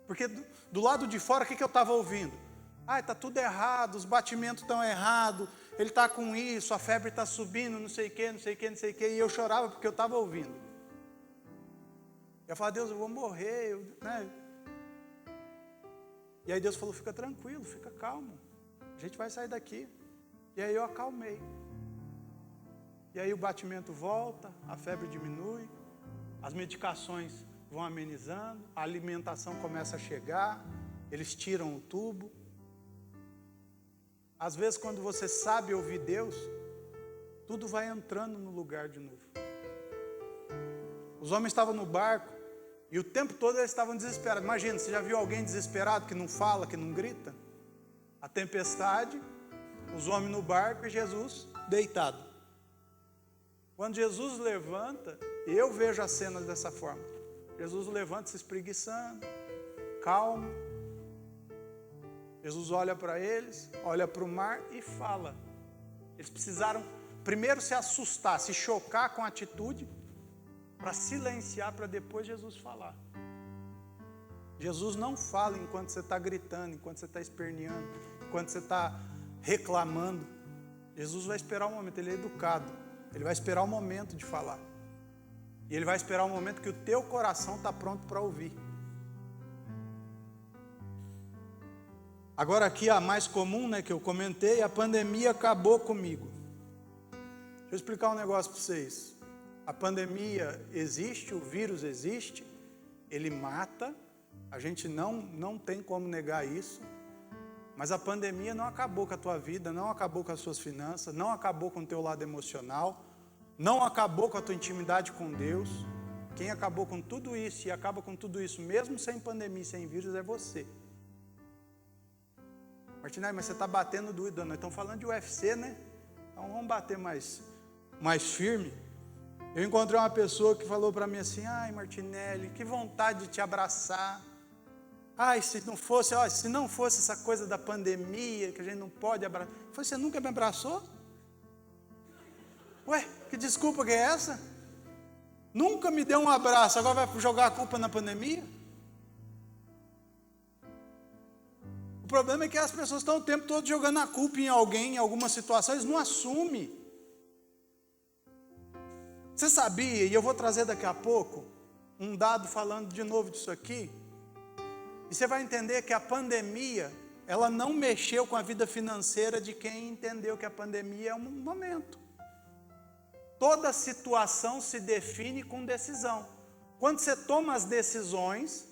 Porque do lado de fora, o que eu estava ouvindo? Está tudo errado, os batimentos estão errados, ele está com isso, a febre está subindo, não sei o que, não sei o que, não sei o que. E eu chorava porque eu estava ouvindo. Eu falava, Deus, eu vou morrer, né? E aí Deus falou, fica tranquilo, fica calmo, a gente vai sair daqui. E aí eu acalmei. E aí o batimento volta, a febre diminui, as medicações vão amenizando, a alimentação começa a chegar, eles tiram o tubo. Às vezes quando você sabe ouvir Deus, tudo vai entrando no lugar de novo. Os homens estavam no barco, e o tempo todo eles estavam desesperados. Imagina, você já viu alguém desesperado que não fala, que não grita? A tempestade, os homens no barco e Jesus deitado. Quando Jesus levanta, eu vejo as cenas dessa forma. Jesus levanta se espreguiçando, calmo. Jesus olha para eles, olha para o mar e fala. Eles precisaram primeiro se assustar, se chocar com a atitude, para silenciar, para depois Jesus falar. Jesus não fala enquanto você está gritando, enquanto você está esperneando, enquanto você está reclamando. Jesus vai esperar o momento, ele é educado. Ele vai esperar o momento de falar. E ele vai esperar o momento que o teu coração está pronto para ouvir. Agora aqui a mais comum, que eu comentei, a pandemia acabou comigo. Deixa eu explicar um negócio para vocês. A pandemia existe, o vírus existe, ele mata, a gente não tem como negar isso, mas a pandemia não acabou com a tua vida, não acabou com as suas finanças, não acabou com o teu lado emocional, não acabou com a tua intimidade com Deus. Quem acabou com tudo isso e acaba com tudo isso, mesmo sem pandemia e sem vírus, é você. Martinai, mas você está batendo doido, nós estamos falando de UFC, né? Então vamos bater mais firme. Eu encontrei uma pessoa que falou para mim assim: ai, Martinelli, que vontade de te abraçar. Ai, se não fosse essa coisa da pandemia, que a gente não pode abraçar. Eu falei: você nunca me abraçou? Ué, que desculpa que é essa? Nunca me deu um abraço, agora vai jogar a culpa na pandemia? O problema é que as pessoas estão o tempo todo jogando a culpa em alguém, em alguma situação, eles não assumem. Você sabia, e eu vou trazer daqui a pouco, um dado falando de novo disso aqui, e você vai entender que a pandemia, ela não mexeu com a vida financeira de quem entendeu que a pandemia é um momento. Toda situação se define com decisão. Quando você toma as decisões,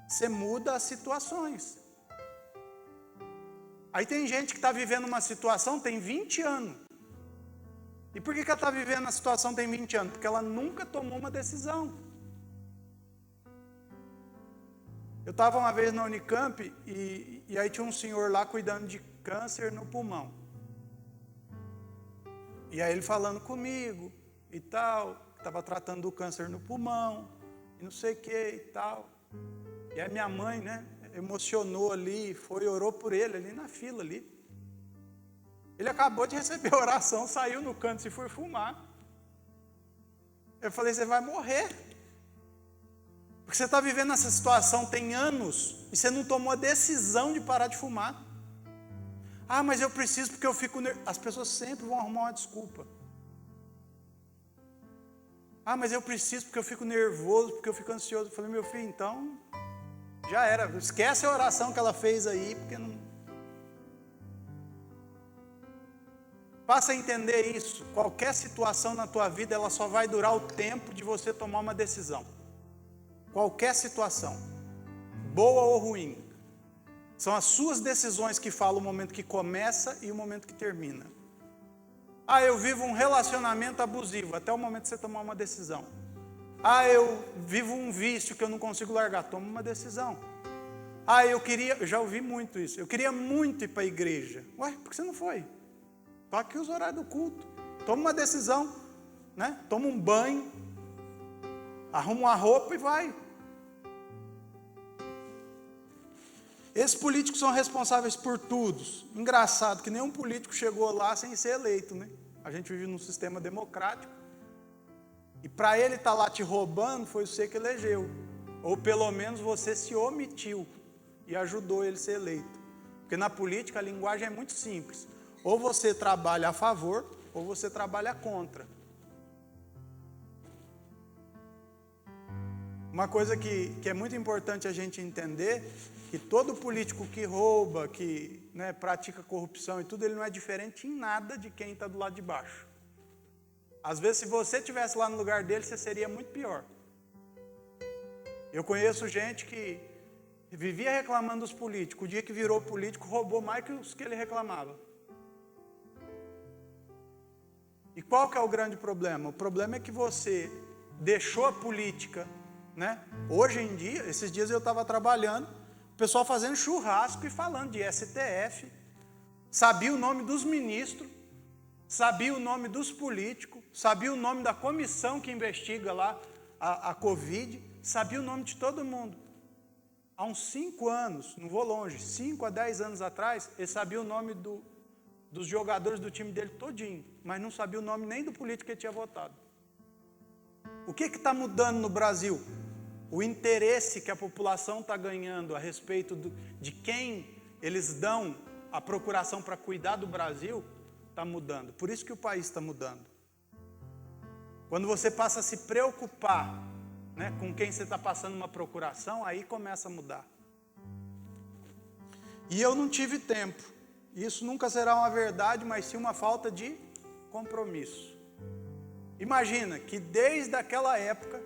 você muda as situações. Aí tem gente que está vivendo uma situação, tem 20 anos. E por que ela está vivendo a situação tem 20 anos? Porque ela nunca tomou uma decisão. Eu estava uma vez na Unicamp e aí tinha um senhor lá cuidando de câncer no pulmão. E aí ele falando comigo e tal, estava tratando do câncer no pulmão, e não sei o que e tal. E aí minha mãe, emocionou ali, orou por ele ali na fila ali. Ele acabou de receber a oração, saiu no canto e foi fumar. Eu falei: você vai morrer. Porque você está vivendo essa situação tem anos e você não tomou a decisão de parar de fumar. Ah, mas eu preciso porque eu fico nervoso. As pessoas sempre vão arrumar uma desculpa. Ah, mas eu preciso porque eu fico nervoso, porque eu fico ansioso. Eu falei: meu filho, então já era. Esquece a oração que ela fez aí, porque não... Passa a entender isso. Qualquer situação na tua vida, ela só vai durar o tempo de você tomar uma decisão. Qualquer situação, boa ou ruim, são as suas decisões que falam o momento que começa e o momento que termina. Ah, eu vivo um relacionamento abusivo, até o momento que você tomar uma decisão. Ah, eu vivo um vício que eu não consigo largar, toma uma decisão. Ah, eu já ouvi muito isso, eu queria muito ir para a igreja. Ué, por que você não foi? Estou aqui os horários do culto. Toma uma decisão, Toma um banho, arruma uma roupa e vai. Esses políticos são responsáveis por tudo. Engraçado que nenhum político chegou lá sem ser eleito, A gente vive num sistema democrático. E para ele estar lá te roubando, foi você que elegeu. Ou pelo menos você se omitiu e ajudou ele a ser eleito. Porque na política a linguagem é muito simples. Ou você trabalha a favor, ou você trabalha contra. Uma coisa que é muito importante a gente entender, que todo político que rouba, que pratica corrupção e tudo, ele não é diferente em nada de quem está do lado de baixo. Às vezes, se você estivesse lá no lugar dele, você seria muito pior. Eu conheço gente que vivia reclamando dos políticos. O dia que virou político, roubou mais que os que ele reclamava. E qual que é o grande problema? O problema é que você deixou a política, Hoje em dia, esses dias eu estava trabalhando, o pessoal fazendo churrasco e falando de STF, sabia o nome dos ministros, sabia o nome dos políticos, sabia o nome da comissão que investiga lá a Covid, sabia o nome de todo mundo. Há uns 5 anos, não vou longe, 5 a 10 anos atrás, ele sabia o nome dos jogadores do time dele todinho, mas não sabia o nome nem do político que ele tinha votado. O que está mudando no Brasil? O interesse que a população está ganhando a respeito de quem eles dão a procuração para cuidar do Brasil, está mudando. Por isso que o país está mudando. Quando você passa a se preocupar, né, com quem você está passando uma procuração, aí começa a mudar. E eu não tive tempo. Isso nunca será uma verdade, mas sim uma falta de compromisso. Imagina que desde aquela época,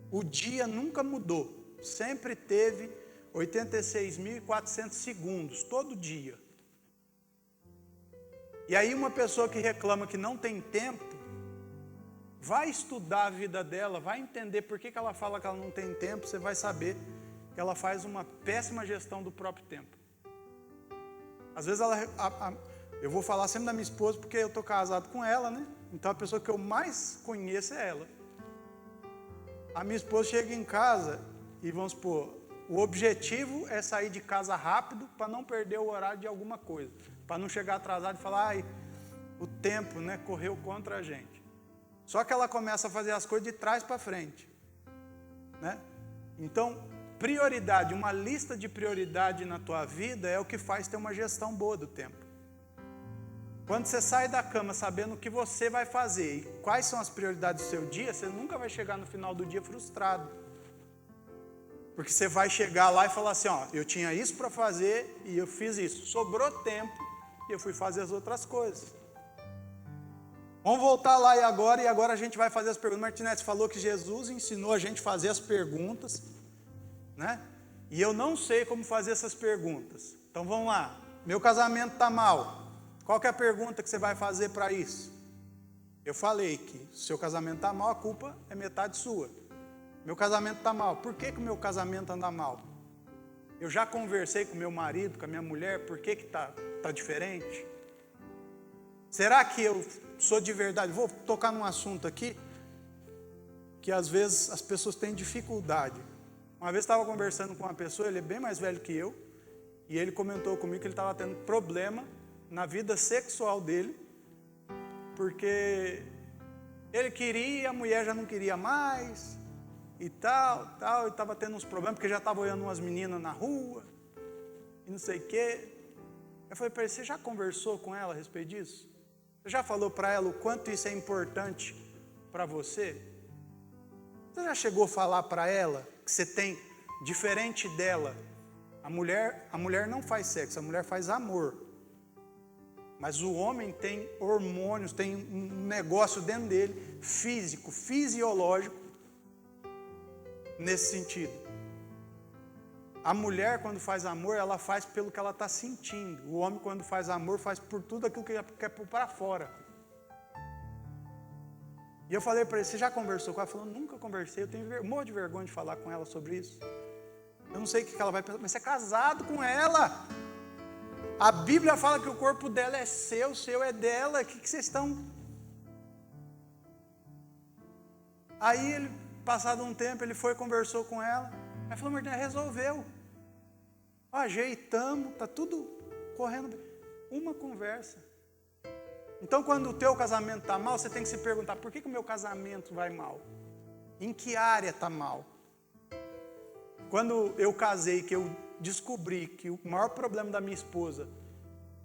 o dia nunca mudou. Sempre teve 86.400 segundos, todo dia. E aí uma pessoa que reclama que não tem tempo, vai estudar a vida dela, vai entender por que ela fala que ela não tem tempo, você vai saber que ela faz uma péssima gestão do próprio tempo. Às vezes eu vou falar sempre da minha esposa porque eu estou casado com ela, né? Então a pessoa que eu mais conheço é ela. A minha esposa chega em casa e vamos supor, o objetivo é sair de casa rápido para não perder o horário de alguma coisa. Para não chegar atrasado e falar, ai, o tempo, né, correu contra a gente. Só que ela começa a fazer as coisas de trás para frente, né? Então, prioridade, uma lista de prioridade na tua vida é o que faz ter uma gestão boa do tempo. Quando você sai da cama sabendo o que você vai fazer e quais são as prioridades do seu dia, você nunca vai chegar no final do dia frustrado. Porque você vai chegar lá e falar assim, ó, eu tinha isso para fazer e eu fiz isso. Sobrou tempo e eu fui fazer as outras coisas. Vamos voltar lá e agora a gente vai fazer as perguntas. Martinete falou que Jesus ensinou a gente a fazer as perguntas, né? E eu não sei como fazer essas perguntas. Então vamos lá. Meu casamento está mal. Qual que é a pergunta que você vai fazer para isso? Eu falei que se o seu casamento está mal, a culpa é metade sua. Meu casamento está mal. Por que o meu casamento anda mal? Eu já conversei com meu marido, com a minha mulher, por que está diferente? Será que eu sou de verdade? Vou tocar num assunto aqui, que às vezes as pessoas têm dificuldade. Uma vez estava conversando com uma pessoa, ele é bem mais velho que eu, e ele comentou comigo que ele estava tendo problema na vida sexual dele, porque ele queria e a mulher já não queria mais, e tal, e estava tendo uns problemas, porque já estava olhando umas meninas na rua, e não sei o quê. Eu falei para ele, você já conversou com ela a respeito disso? Você já falou para ela o quanto isso é importante para você? Você já chegou a falar para ela que você tem, diferente dela, a mulher não faz sexo, a mulher faz amor. Mas o homem tem hormônios, tem um negócio dentro dele, físico, fisiológico, nesse sentido. A mulher, quando faz amor, ela faz pelo que ela está sentindo. O homem, quando faz amor, faz por tudo aquilo que quer pôr para fora. E eu falei para ele, você já conversou com ela? Ele falou, nunca conversei, eu tenho um monte de vergonha de falar com ela sobre isso. Eu não sei o que ela vai pensar, mas você é casado com ela. A Bíblia fala que o corpo dela é seu, o seu é dela, o que vocês estão... Aí, ele, passado um tempo, ele foi e conversou com ela. Aí falou, Martina, resolveu. Ajeitamos, está tudo correndo bem. Uma conversa. Então, quando o teu casamento está mal, você tem que se perguntar, por que o meu casamento vai mal? Em que área está mal? Quando eu casei, que eu descobri que o maior problema da minha esposa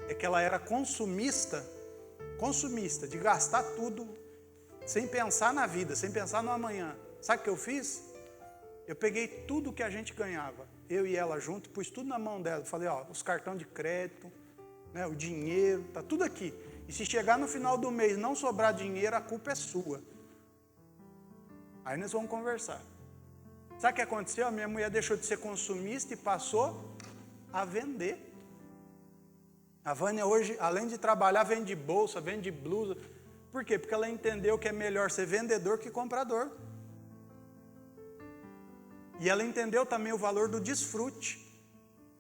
é que ela era consumista, de gastar tudo, sem pensar na vida, sem pensar no amanhã. Sabe o que eu fiz? Eu peguei tudo que a gente ganhava, eu e ela junto, pus tudo na mão dela. Falei, ó, os cartões de crédito, né, o dinheiro, tá tudo aqui. E se chegar no final do mês e não sobrar dinheiro, a culpa é sua. Aí nós vamos conversar. Sabe o que aconteceu? A minha mulher deixou de ser consumista e passou a vender. A Vânia hoje, além de trabalhar, vende bolsa, vende blusa. Por quê? Porque ela entendeu que é melhor ser vendedor que comprador. E ela entendeu também o valor do desfrute.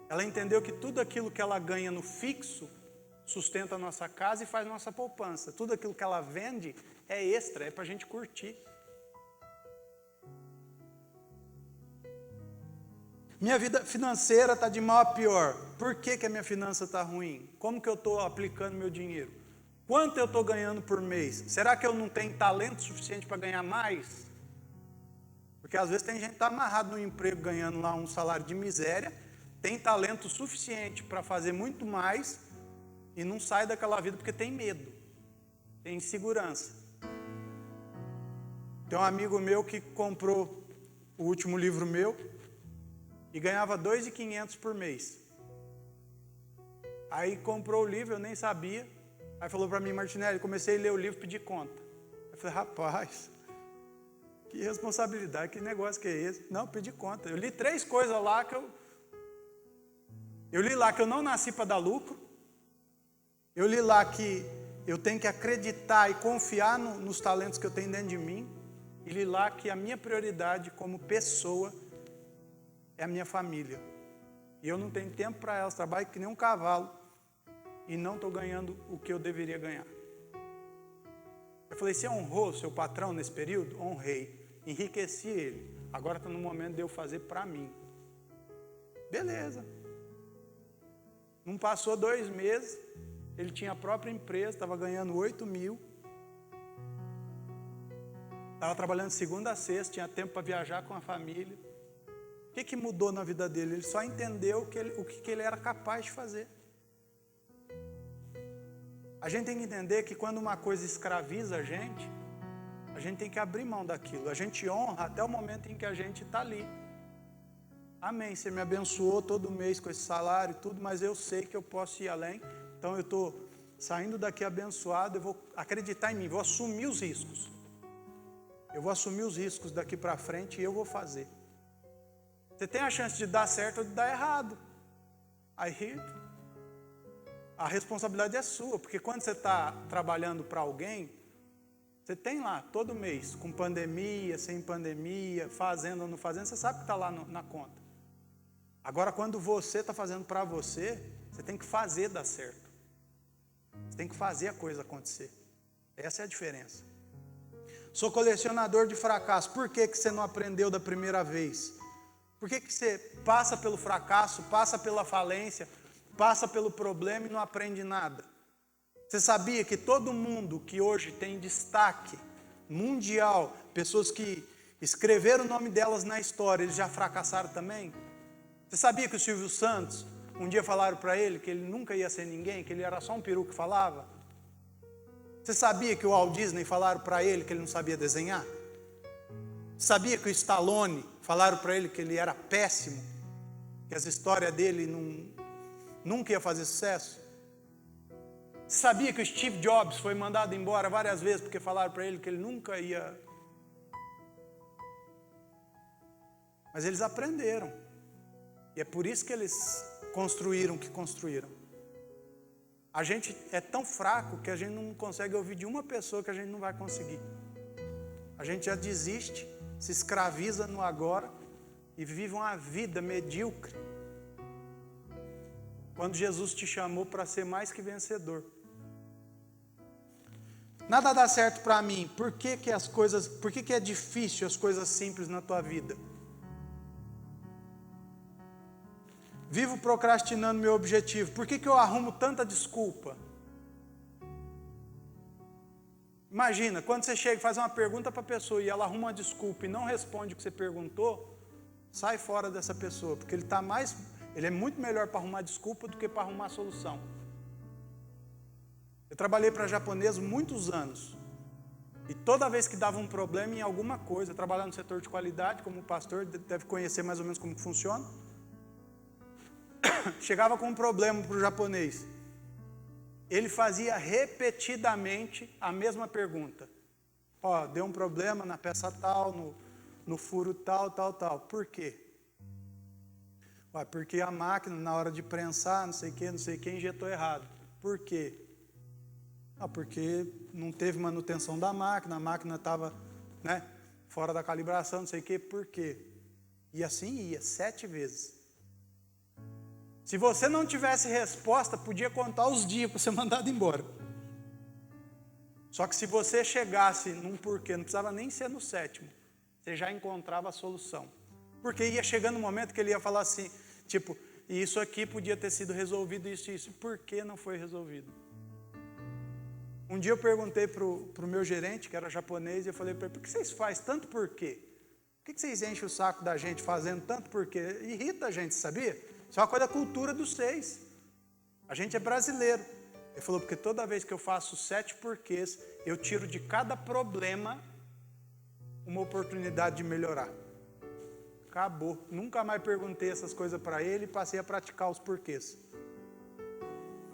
Ela entendeu que tudo aquilo que ela ganha no fixo sustenta a nossa casa e faz nossa poupança. Tudo aquilo que ela vende é extra, é para a gente curtir. Minha vida financeira está de mal a pior. Por que a minha finança está ruim? Como que eu estou aplicando meu dinheiro? Quanto eu estou ganhando por mês? Será que eu não tenho talento suficiente para ganhar mais? Porque às vezes tem gente que está amarrado no emprego ganhando lá um salário de miséria, tem talento suficiente para fazer muito mais, e não sai daquela vida porque tem medo, tem insegurança. Tem um amigo meu que comprou o último livro meu e ganhava R$ 2.500 por mês. Aí comprou o livro, eu nem sabia. Aí falou para mim: Martinelli, comecei a ler o livro, pedi conta. Eu falei: rapaz, que responsabilidade, que negócio que é esse? Não, pedi conta. Eu li 3 coisas lá que eu li lá que eu não nasci para dar lucro. Eu li lá que eu tenho que acreditar e confiar nos talentos que eu tenho dentro de mim. E li lá que a minha prioridade como pessoa é a minha família. E eu não tenho tempo para elas, trabalho que nem um cavalo. E não estou ganhando o que eu deveria ganhar. Eu falei: você honrou seu patrão nesse período? Honrei, enriqueci ele. Agora está no momento de eu fazer para mim. Beleza. Não passou 2 meses, ele tinha a própria empresa, estava ganhando 8.000. Estava trabalhando de segunda a sexta, tinha tempo para viajar com a família. O que mudou na vida dele? Ele só entendeu o que ele era capaz de fazer. A gente tem que entender que quando uma coisa escraviza a gente tem que abrir mão daquilo. A gente honra até o momento em que a gente está ali. Amém, você me abençoou todo mês com esse salário e tudo, mas eu sei que eu posso ir além. Então eu estou saindo daqui abençoado, eu vou acreditar em mim, vou assumir os riscos. Eu vou assumir os riscos daqui para frente e eu vou fazer. Você tem a chance de dar certo ou de dar errado. Aí a responsabilidade é sua, porque quando você está trabalhando para alguém, você tem lá todo mês, com pandemia, sem pandemia, fazendo ou não fazendo, você sabe que está lá na conta. Agora, quando você está fazendo para você, você tem que fazer dar certo. Você tem que fazer a coisa acontecer. Essa é a diferença. Sou colecionador de fracasso. Por que você não aprendeu da primeira vez? Por que você passa pelo fracasso, passa pela falência, passa pelo problema e não aprende nada? Você sabia que todo mundo que hoje tem destaque mundial, pessoas que escreveram o nome delas na história, eles já fracassaram também? Você sabia que o Silvio Santos, um dia falaram para ele que ele nunca ia ser ninguém, que ele era só um peru que falava? Você sabia que o Walt Disney falaram para ele que ele não sabia desenhar? Sabia que o Stallone falaram para ele que ele era péssimo, que as histórias dele nunca ia fazer sucesso? Sabia que o Steve Jobs foi mandado embora várias vezes porque falaram para ele que ele nunca ia... Mas eles aprenderam. E é por isso que eles construíram o que construíram. A gente é tão fraco que a gente não consegue ouvir de uma pessoa que a gente não vai conseguir. A gente já desiste, se escraviza no agora e vive uma vida medíocre. Quando Jesus te chamou para ser mais que vencedor. Nada dá certo para mim. Por que é difícil as coisas simples na tua vida? Vivo procrastinando meu objetivo. Por que eu arrumo tanta desculpa? Imagina, quando você chega e faz uma pergunta para a pessoa e ela arruma uma desculpa e não responde o que você perguntou, sai fora dessa pessoa, porque ele é muito melhor para arrumar desculpa do que para arrumar solução. Eu trabalhei para japonês muitos anos. E toda vez que dava um problema em alguma coisa, trabalhando no setor de qualidade, como pastor, deve conhecer mais ou menos como funciona. Chegava com um problema para o japonês. Ele fazia repetidamente a mesma pergunta. Deu um problema na peça tal, no furo tal. Por quê? Porque a máquina, na hora de prensar, não sei o que, injetou errado. Por quê? Porque não teve manutenção da máquina, a máquina estava fora da calibração, não sei o que, por quê? E assim ia, 7 vezes. Se você não tivesse resposta, podia contar os dias para ser mandado embora. Só que se você chegasse num porquê, não precisava nem ser no 7º, você já encontrava a solução. Porque ia chegando um momento que ele ia falar assim, tipo, isso aqui podia ter sido resolvido, isso, por que não foi resolvido? Um dia eu perguntei para o meu gerente, que era japonês, e eu falei para ele: por que vocês fazem tanto porquê? Por que vocês enchem o saco da gente fazendo tanto porquê? Irrita a gente, sabia? Isso é uma coisa da cultura dos 6. A gente é brasileiro. Ele falou, porque toda vez que eu faço 7 porquês, eu tiro de cada problema uma oportunidade de melhorar. Acabou. Nunca mais perguntei essas coisas para ele e passei a praticar os porquês.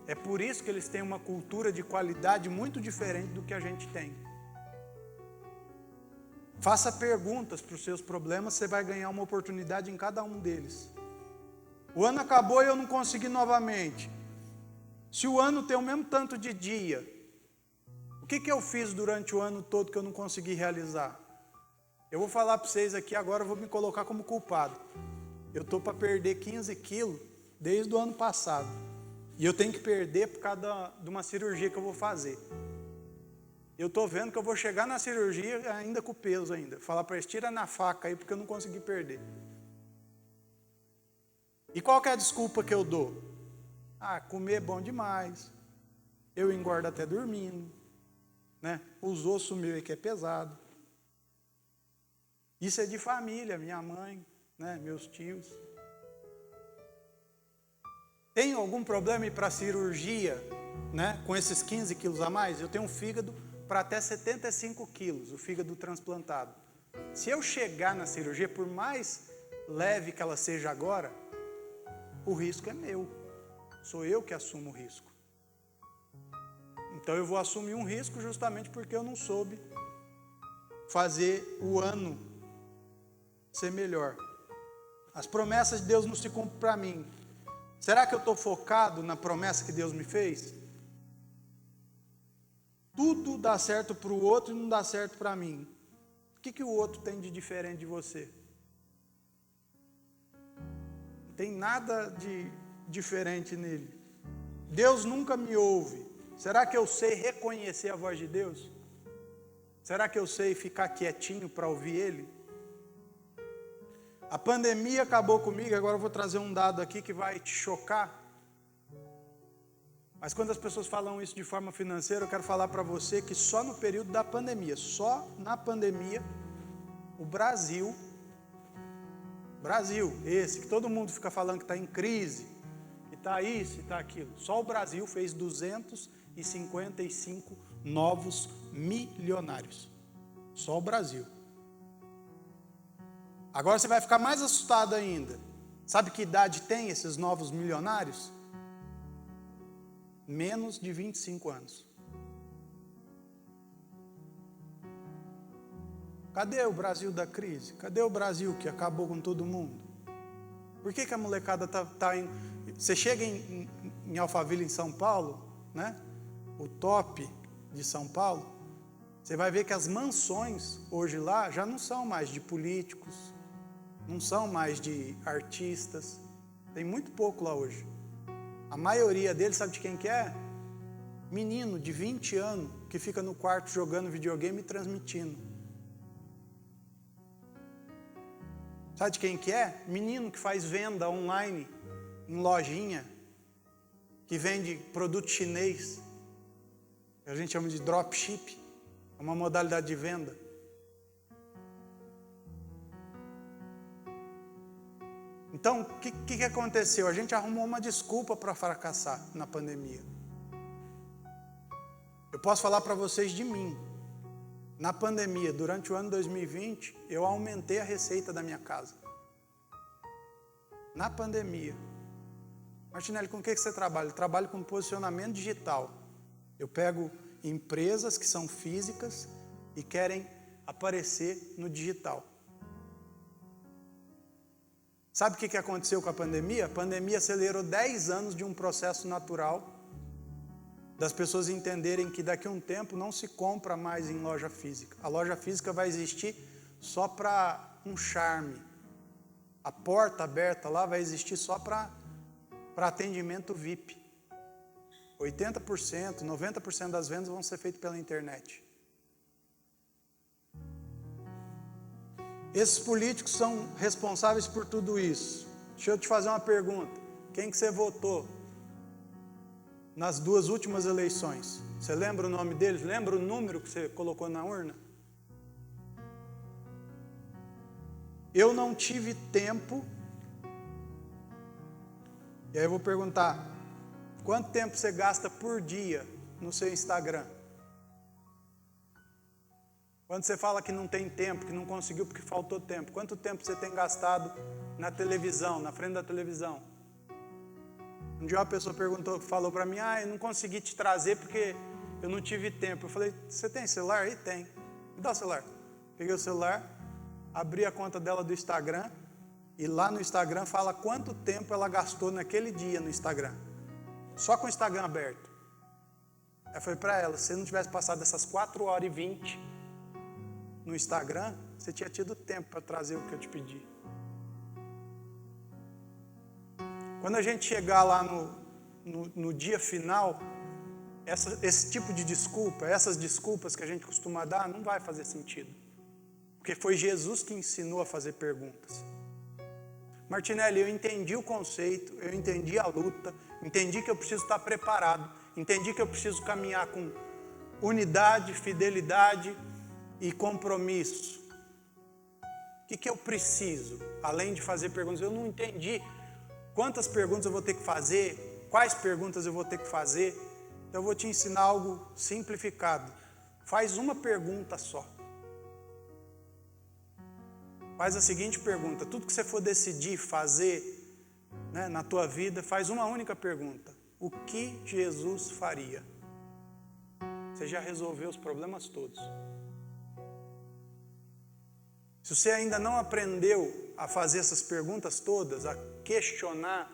É por isso que eles têm uma cultura de qualidade muito diferente do que a gente tem. Faça perguntas para os seus problemas, você vai ganhar uma oportunidade em cada um deles. O ano acabou e eu não consegui novamente. Se o ano tem o mesmo tanto de dia, o que eu fiz durante o ano todo que eu não consegui realizar? Eu vou falar para vocês aqui agora, eu vou me colocar como culpado. Eu estou para perder 15 quilos desde o ano passado. E eu tenho que perder por causa de uma cirurgia que eu vou fazer. Eu estou vendo que eu vou chegar na cirurgia ainda com peso ainda. Falar para eles, tira na faca aí porque eu não consegui perder. E qual que é a desculpa que eu dou? Comer é bom demais. Eu engordo até dormindo. Né? Os ossos meus que é pesado. Isso é de família, minha mãe, né? Meus tios. Tem algum problema ir para a cirurgia, né? Com esses 15 quilos a mais? Eu tenho um fígado para até 75 quilos, o fígado transplantado. Se eu chegar na cirurgia, por mais leve que ela seja agora, o risco é meu. Sou eu que assumo o risco. Então eu vou assumir um risco justamente porque eu não soube fazer o ano ser melhor. As promessas de Deus não se cumprem para mim. Será que eu estou focado na promessa que Deus me fez? Tudo dá certo para o outro e não dá certo para mim. O que o outro tem de diferente de você? Não tem nada de diferente nele. Deus nunca me ouve. Será que eu sei reconhecer a voz de Deus? Será que eu sei ficar quietinho para ouvir Ele? A pandemia acabou comigo, agora eu vou trazer um dado aqui que vai te chocar. Mas quando as pessoas falam isso de forma financeira, eu quero falar para você que só no período da pandemia, só na pandemia, o Brasil, esse que todo mundo fica falando que está em crise, que está isso e está aquilo, só o Brasil fez 255 novos milionários. Só o Brasil. Agora você vai ficar mais assustado ainda. Sabe que idade tem esses novos milionários? Menos de 25 anos. Cadê o Brasil da crise? Cadê o Brasil que acabou com todo mundo? Por que a molecada está em... Você chega em Alphaville, em São Paulo, né? O top de São Paulo, você vai ver que as mansões hoje lá já não são mais de políticos, não são mais de artistas, tem muito pouco lá hoje. A maioria deles, sabe de quem que é? Menino de 20 anos que fica no quarto jogando videogame e transmitindo. Sabe de quem que é? Menino que faz venda online em lojinha, que vende produto chinês, que a gente chama de dropship, é uma modalidade de venda. Então, o que aconteceu? A gente arrumou uma desculpa para fracassar na pandemia. Eu posso falar para vocês de mim. Na pandemia, durante o ano 2020, eu aumentei a receita da minha casa. Na pandemia. Martinelli, com o que você trabalha? Eu trabalho com posicionamento digital. Eu pego empresas que são físicas e querem aparecer no digital. Sabe o que aconteceu com a pandemia? A pandemia acelerou 10 anos de um processo natural das pessoas entenderem que daqui a um tempo não se compra mais em loja física. A loja física vai existir só para um charme. A porta aberta lá vai existir só para atendimento VIP. 80%, 90% das vendas vão ser feitas pela internet. Esses políticos são responsáveis por tudo isso. Deixa eu te fazer uma pergunta. Quem que você votou nas 2 últimas eleições? Você lembra o nome deles? Lembra o número que você colocou na urna? Eu não tive tempo. E aí eu vou perguntar, Quanto tempo você gasta por dia no seu Instagram? Quando você fala que não tem tempo, que não conseguiu porque faltou tempo, quanto tempo você tem gastado na televisão, na frente da televisão? Um dia uma pessoa falou para mim, eu não consegui te trazer porque eu não tive tempo. Eu falei, você tem celular? Aí tem. Me dá o celular. Peguei o celular, abri a conta dela do Instagram, e lá no Instagram fala quanto tempo ela gastou naquele dia no Instagram. Só com o Instagram aberto. Aí eu falei para ela, se você não tivesse passado essas 4h20 no Instagram, você tinha tido tempo para trazer o que eu te pedi. Quando a gente chegar lá no dia final, esse tipo de desculpa, essas desculpas que a gente costuma dar, não vai fazer sentido. Porque foi Jesus que ensinou a fazer perguntas. Martinelli, eu entendi o conceito, eu entendi a luta, entendi que eu preciso estar preparado, entendi que eu preciso caminhar com unidade, fidelidade e compromisso. O que eu preciso, além de fazer perguntas? Eu não entendi quantas perguntas eu vou ter que fazer, quais perguntas eu vou ter que fazer. Então eu vou te ensinar algo simplificado. Faz uma pergunta só. Faz a seguinte pergunta, tudo que você for decidir fazer, né, na tua vida, faz uma única pergunta. O que Jesus faria? Você já resolveu os problemas todos. Se você ainda não aprendeu a fazer essas perguntas todas, a questionar,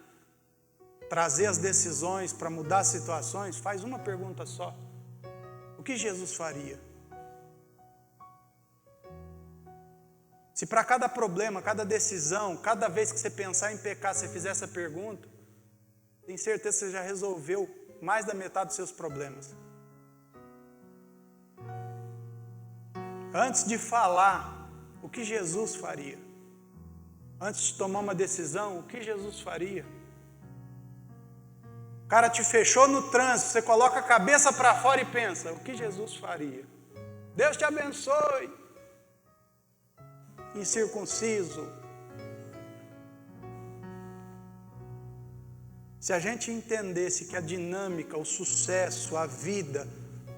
trazer as decisões para mudar as situações, faz uma pergunta só. O que Jesus faria? Se para cada problema, cada decisão, cada vez que você pensar em pecar, você fizer essa pergunta, tenho certeza que você já resolveu mais da metade dos seus problemas. Antes de falar o que Jesus faria, antes de tomar uma decisão, o que Jesus faria? O cara te fechou no trânsito, você coloca a cabeça para fora e pensa, o que Jesus faria? Deus te abençoe. Incircunciso. Se a gente entendesse que a dinâmica, o sucesso, a vida,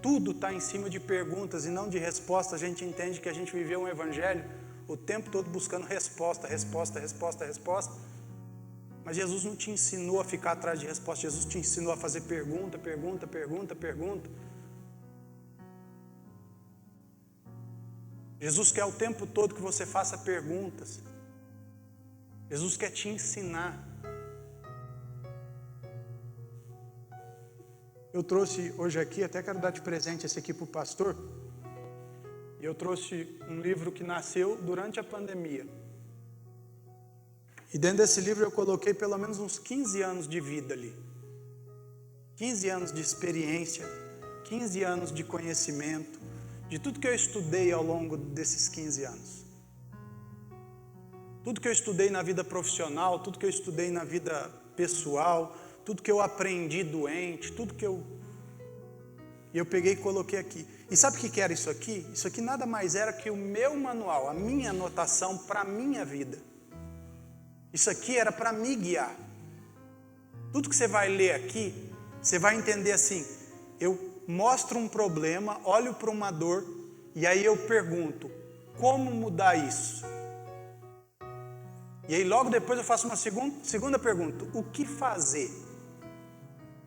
tudo está em cima de perguntas e não de respostas, a gente entende que a gente viveu um evangelho o tempo todo buscando resposta. Mas Jesus não te ensinou a ficar atrás de resposta, Jesus te ensinou a fazer pergunta. Jesus quer o tempo todo que você faça perguntas. Jesus quer te ensinar. Eu trouxe hoje aqui, até quero dar de presente esse aqui para o pastor. Eu trouxe um livro que nasceu durante a pandemia. E dentro desse livro eu coloquei pelo menos uns 15 anos de vida ali. 15 anos de experiência, 15 anos de conhecimento, de tudo que eu estudei ao longo desses 15 anos. Tudo que eu estudei na vida profissional, tudo que eu estudei na vida pessoal, tudo que eu aprendi doente, tudo que eu peguei e coloquei aqui. E sabe o que era isso aqui? Isso aqui nada mais era que o meu manual, a minha anotação para a minha vida. Isso aqui era para me guiar. Tudo que você vai ler aqui, você vai entender assim, eu mostro um problema, olho para uma dor, e aí eu pergunto, como mudar isso? E aí logo depois eu faço uma segunda pergunta, o que fazer?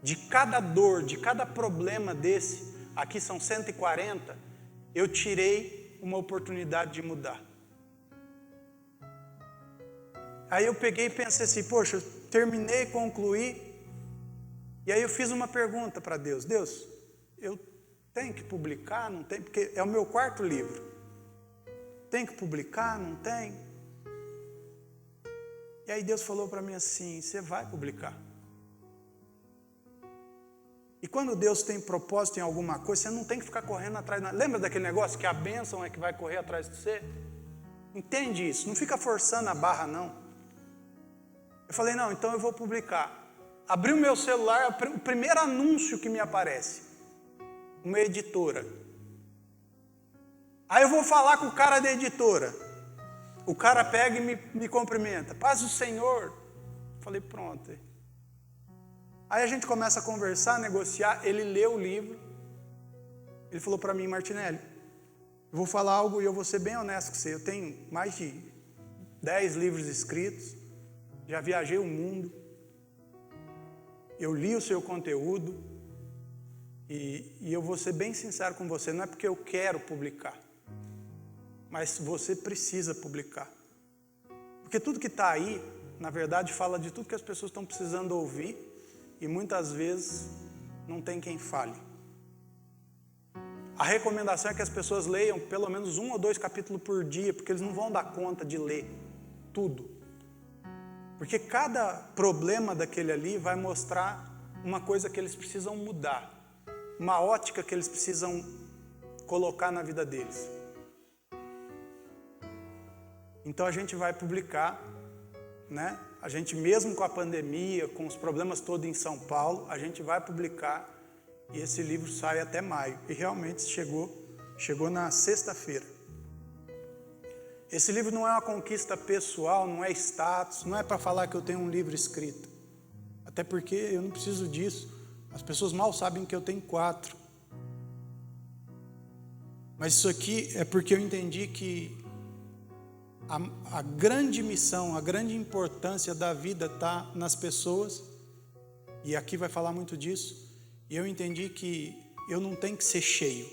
De cada dor, de cada problema desse, aqui são 140, eu tirei uma oportunidade de mudar. Aí eu peguei e pensei assim, poxa, eu terminei, concluí, e aí eu fiz uma pergunta para Deus, Deus, eu tenho que publicar, não tem? Porque é o meu quarto livro. Tem que publicar, não tem? E aí Deus falou para mim assim, você vai publicar. E quando Deus tem propósito em alguma coisa, você não tem que ficar correndo atrás. Lembra daquele negócio que a bênção é que vai correr atrás de você? Entende isso? Não fica forçando a barra, não. Eu falei, não, então eu vou publicar. Abri o meu celular, o primeiro anúncio que me aparece. Uma editora. Aí eu vou falar com o cara da editora. O cara pega e me cumprimenta. Paz do Senhor. Falei, pronto. Aí a gente começa a conversar, a negociar, ele leu o livro, ele falou para mim: Martinelli, eu vou falar algo e eu vou ser bem honesto com você, eu tenho mais de 10 livros escritos, já viajei o mundo, eu li o seu conteúdo, e eu vou ser bem sincero com você, não é porque eu quero publicar, mas você precisa publicar. Porque tudo que está aí, na verdade, fala de tudo que as pessoas estão precisando ouvir, e muitas vezes não tem quem fale. A recomendação é que as pessoas leiam pelo menos 1 ou 2 capítulos por dia, porque eles não vão dar conta de ler tudo. Porque cada problema daquele ali vai mostrar uma coisa que eles precisam mudar, uma ótica que eles precisam colocar na vida deles. Então a gente vai publicar, né? A gente, mesmo com a pandemia, com os problemas todos em São Paulo, a gente vai publicar, e esse livro sai até maio. E realmente chegou na sexta-feira. Esse livro não é uma conquista pessoal, não é status, não é para falar que eu tenho um livro escrito. Até porque eu não preciso disso. As pessoas mal sabem que eu tenho 4. Mas isso aqui é porque eu entendi que a grande missão, a grande importância da vida está nas pessoas. E aqui vai falar muito disso. E eu entendi que eu não tenho que ser cheio.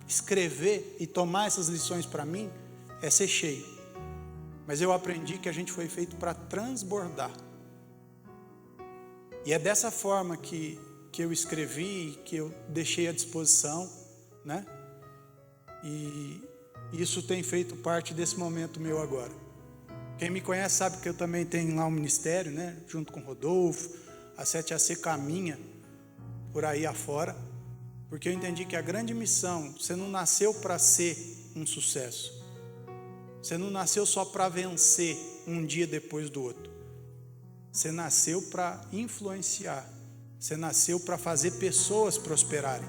Escrever e tomar essas lições para mim é ser cheio. Mas eu aprendi que a gente foi feito para transbordar. E é dessa forma que eu escrevi, que eu deixei à disposição, né? E isso tem feito parte desse momento meu agora. Quem me conhece sabe que eu também tenho lá um ministério, né? Junto com o Rodolfo, a 7AC caminha por aí afora, porque eu entendi que a grande missão, você não nasceu para ser um sucesso. Você não nasceu só para vencer um dia depois do outro. Você nasceu para influenciar. Você nasceu para fazer pessoas prosperarem.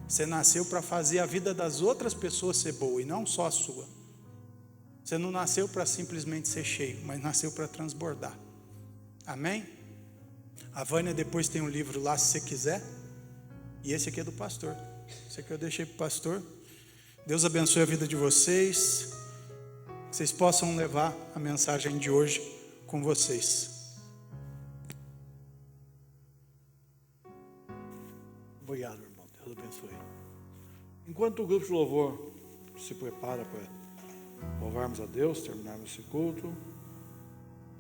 Você nasceu para fazer a vida das outras pessoas ser boa e não só a sua. Você não nasceu para simplesmente ser cheio, mas nasceu para transbordar. Amém? A Vânia depois tem um livro lá, se você quiser. E esse aqui é do pastor. Esse aqui eu deixei para o pastor. Deus abençoe a vida de vocês. Que vocês possam levar a mensagem de hoje com vocês. Obrigado, irmão. Deus abençoe. Enquanto o grupo de louvor se prepara para louvarmos a Deus, terminarmos esse culto,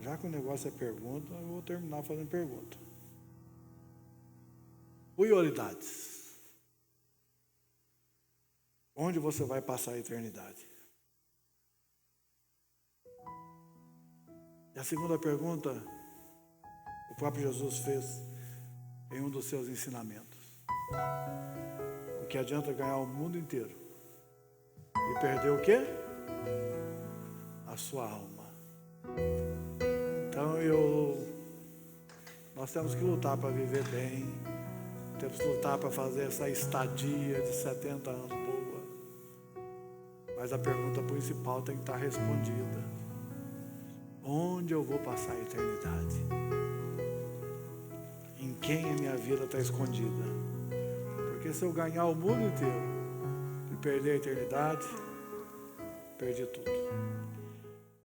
já que o negócio é pergunta, eu vou terminar fazendo pergunta. Prioridades. Onde você vai passar a eternidade? E a segunda pergunta, o próprio Jesus fez em um dos seus ensinamentos. O que adianta ganhar o mundo inteiro e perder o quê? A sua alma. Então nós temos que lutar para viver bem, temos que lutar para fazer essa estadia de 70 anos boa. Mas a pergunta principal tem que estar respondida: onde eu vou passar a eternidade? Em quem a minha vida está escondida? Porque se eu ganhar o mundo inteiro e perder a eternidade, perdi tudo.